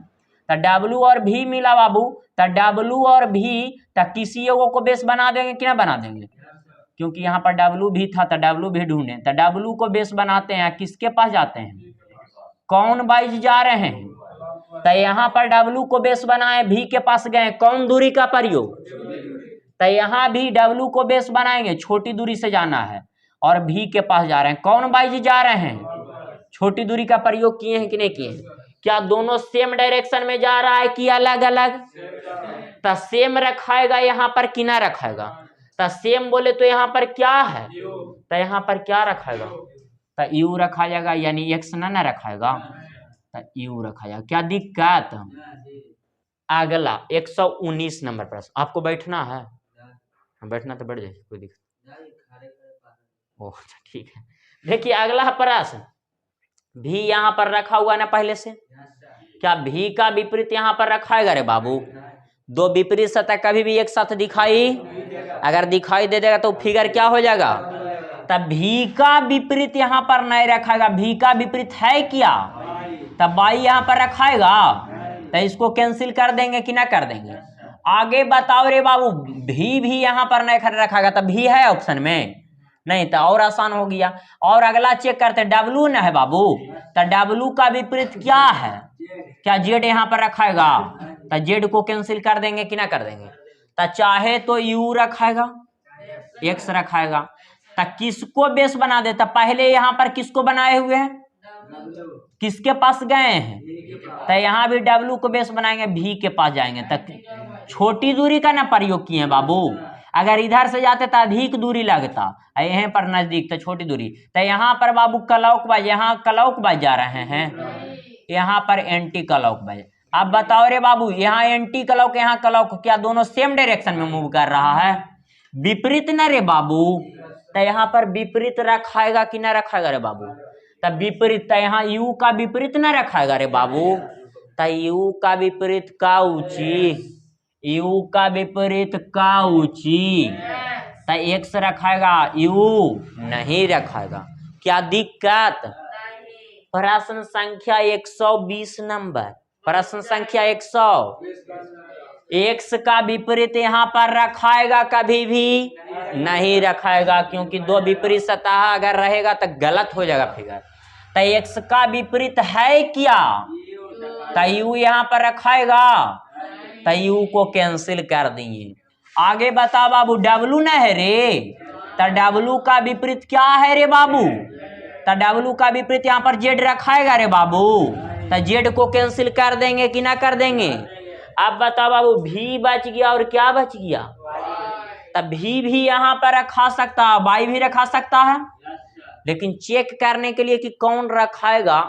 S1: तो डब्लू और भी मिला बाबू, तो डब्लू और भी तो किसी एगो को बेस बना देंगे कि ना बना देंगे, क्योंकि यहाँ पर डब्लू भी था तो डब्लू भी ढूंढे, तो डब्लू को बेस बनाते हैं, किसके पास जाते हैं, कौन वाइज जा रहे हैं, तो यहाँ पर डब्लू को बेस बनाए, भी के पास गए, कौन दूरी का प्रयोग, तो यहाँ भी डब्लू को बेस बनाएंगे, छोटी दूरी से जाना है, और भी के पास जा रहे हैं, कौन वाइज जा रहे हैं, छोटी दूरी का प्रयोग किए हैं कि नहीं किए हैं, क्या दोनों सेम डायरेक्शन में जा रहा है कि अलग अलग, तो सेम रखाएगा यहाँ पर कि ना रखाएगा, तो सेम बोले तो यहाँ पर क्या है, तो यहाँ पर क्या रखाएगा, तो यू रखा जाएगा, यानी एक्स ना रखाएगा, तो यू रखा जाएगा, क्या दिक्कत। अगला 119 नंबर प्रश्न, आपको बैठना है, बैठना तो बैठ जाए, कोई दिक्कत, ओह ठीक है। देखिए अगला प्रश्न, भी यहाँ पर रखा हुआ ना पहले से, क्या भी का विपरीत यहाँ पर रखाएगा रे बाबू, दो विपरीत सतह कभी भी एक साथ दिखाई, अगर दिखाई दे देगा तो फिगर क्या हो जाएगा, तब भी का विपरीत यहाँ पर नहीं रखाएगा, भी का विपरीत है क्या, तब बाई यहाँ पर रखाएगा, तो इसको कैंसिल कर देंगे कि ना कर देंगे। आगे बताओ रे बाबू, भी यहाँ पर नहीं रखाएगा, तब भी है ऑप्शन में नहीं, तो और आसान हो गया। और अगला चेक करते, डब्लू ना है बाबू, तो डब्लू का विपरीत क्या है, क्या जेड यहाँ पर रखाएगा, तो जेड को कैंसिल कर देंगे कि ना कर देंगे, तो चाहे तो यू रखाएगा, एक्स रखाएगा, तो किसको बेस बना देता, पहले यहाँ पर किसको बनाए हुए हैं, किसके पास गए हैं, तो यहाँ भी डब्लू को बेस बनाएंगे, भी के पास जाएंगे, तो छोटी दूरी का ना प्रयोग किए बाबू, अगर इधर से जाते तो अधिक दूरी लगता, यहाँ पर नजदीक तो छोटी दूरी, तो यहाँ पर बाबू क्लॉकवाइज, यहाँ क्लॉकवाइज जा रहे हैं, यहाँ पर एंटी क्लॉकवाइज। अब बताओ रे बाबू, यहाँ एंटी क्लॉक यहाँ क्लॉक, क्या दोनों सेम डायरेक्शन में मूव कर रहा है, विपरीत ना रे बाबू, तो यहाँ पर विपरीत रखाएगा कि ना रखाएगा रे बाबू, तब विपरीत, तो यहाँ यू का विपरीत ना रखाएगा रे बाबू, तो यू का विपरीत का ऊंची, यू का विपरीत का ऊंची, तो एक्स रखाएगा, यू नहीं रखाएगा, क्या दिक्कत। प्रश्न संख्या 120 नंबर, प्रश्न संख्या 100, एक्स का विपरीत यहाँ पर रखाएगा, कभी भी नहीं रखाएगा, क्योंकि दो विपरीत सतह अगर रहेगा तो गलत हो जाएगा फिगर, तो एक्स का विपरीत है क्या, तो यू यहाँ पर रखाएगा, तो यू को कैंसिल कर दिए। आगे बता बाबू, डब्लू ना है रे, तो डब्लू का विपरीत क्या है रे बाबू, तो डब्लू का विपरीत यहाँ पर जेड रखाएगा रे बाबू, तो जेड को कैंसिल कर देंगे कि ना कर देंगे। अब बताओ बाबू, भी बच गया और क्या बच गया, तब भी यहाँ पर रखा सकता है, बाई भी रखा सकता है, लेकिन चेक करने के लिए कि कौन रखाएगा,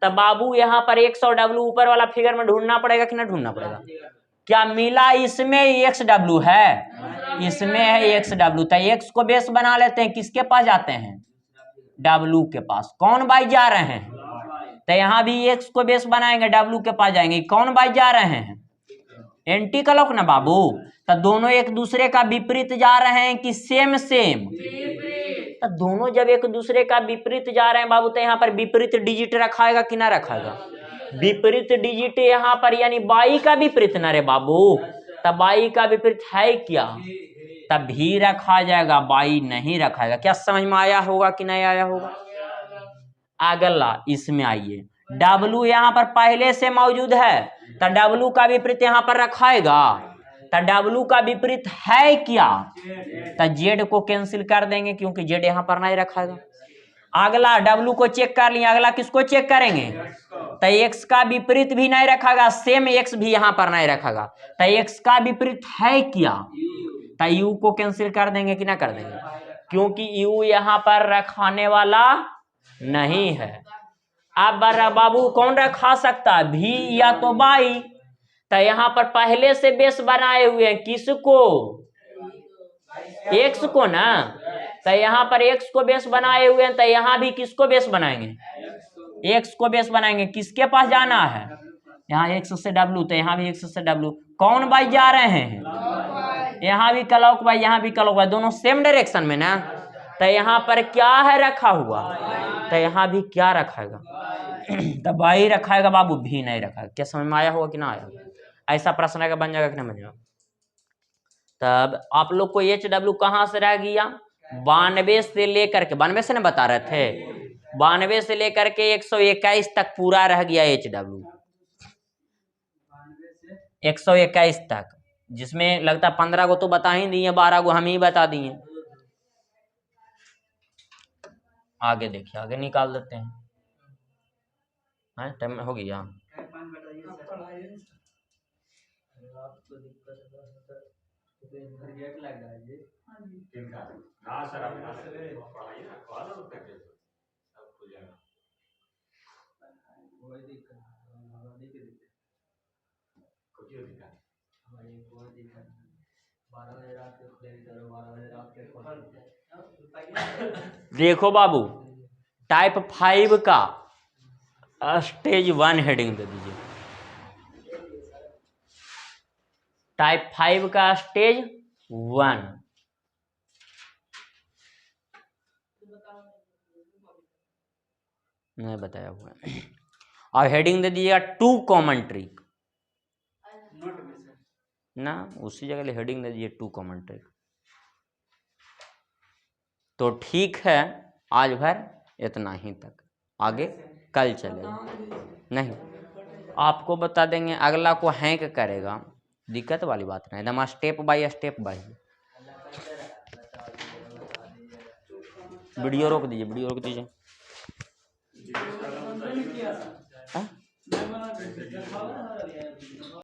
S1: तब बाबू यहाँ पर 100 डब्लू ऊपर वाला फिगर में ढूंढना पड़ेगा कि ना ढूंढना पड़ेगा, क्या मिला इसमें एक्स डब्लू है, इसमें है एक्स डब्लू, तो एक्स को बेस बना लेते हैं, किसके पास जाते हैं, डब्लू के पास, कौन बाई जा रहे हैं, तो यहाँ भी एक्स को बेस बनाएंगे, डब्लू के पास जाएंगे, कौन बाई जा रहे हैं, एंटी क्लॉक ना बाबू। तो दोनों एक दूसरे का विपरीत जा रहे हैं कि सेम सेम, तो दोनों जब एक दूसरे का विपरीत जा रहे हैं बाबू, तो यहाँ पर विपरीत डिजिट रखाएगा कि ना रखाएगा, विपरीत डिजिट यहाँ पर यानी बाई का विपरीत ना रे बाबू, तब बाई का विपरीत है क्या, तब भी रखा जाएगा, बाई नहीं रखाएगा। क्या समझ में आया होगा कि नहीं आया होगा। अगला इसमें आइए, डब्लू यहाँ पर पहले से मौजूद है, तो डब्लू का विपरीत यहाँ पर रखाएगा, तो डब्लू का विपरीत है क्या, तो जेड को कैंसिल कर देंगे क्योंकि जेड यहाँ पर नहीं रखाएगा। अगला डब्लू को चेक कर लिए, अगला किसको चेक करेंगे, तो एक्स का विपरीत भी नहीं रखागा, सेम एक्स भी यहाँ पर नहीं रखागा, तो एक्स का विपरीत है क्या, तो यू को कैंसिल कर देंगे कि ना कर देंगे, क्योंकि यू यहाँ पर रखाने वाला नहीं है। अब बाबू कौन रखा सकता है, भी या तो बाई, तो यहाँ पर पहले से बेस बनाए हुए हैं किसको, एक्स को ना, तो यहाँ पर एक्स को बेस बनाए हुए हैं, तो यहाँ भी किसको बेस बनाएंगे, एक्स को बेस बनाएंगे। किसके पास जाना है, यहाँ एक्स से डब्लू, तो यहाँ भी एक्स से डब्लू, कौन बाई जा रहे हैं, यहाँ भी क्लॉक बाई, यहाँ भी क्लॉक बाई, दोनों सेम डायरेक्शन में ना, तो यहाँ पर क्या है रखा हुआ, तो यहाँ भी क्या रखाएगा, तो बाई रखाएगा बाबू, भी नहीं रखाएगा। क्या समझ में आया होगा कि ना आया होगा। ऐसा प्रश्न आएगा, बन जाएगा कि नहीं बन जाएगा। तब आप लोग को एच डब्ल्यू कहाँ से रह गया, 92 से लेकर के, 92 से ना बता रहे थे, 92 से लेकर के 121 तक पूरा रह गया एच डब्ल्यू, 121 तक, जिसमें लगता 15 को तो बता ही दिए, 12 को हम ही बता दिए। आगे देखिए, आगे निकाल देते हैं, टाइम हो गया। देखो बाबू, टाइप 5 का स्टेज 1 हेडिंग दे दीजिए, टाइप 5 का स्टेज 1, नहीं बताया हुआ है। और हेडिंग दे दीजिएगा 2 कॉमन ट्रिक ना, उसी जगह हेडिंग दे दीजिए 2 कॉमन ट्रिक। तो ठीक है, आज भर इतना ही तक, आगे कल चलेगा। नहीं, आपको बता देंगे, अगला को हैंक करेगा, दिक्कत वाली बात नहीं, एकदम step by step by. Video रोक दीजिए, वीडियो रोक दीजिए।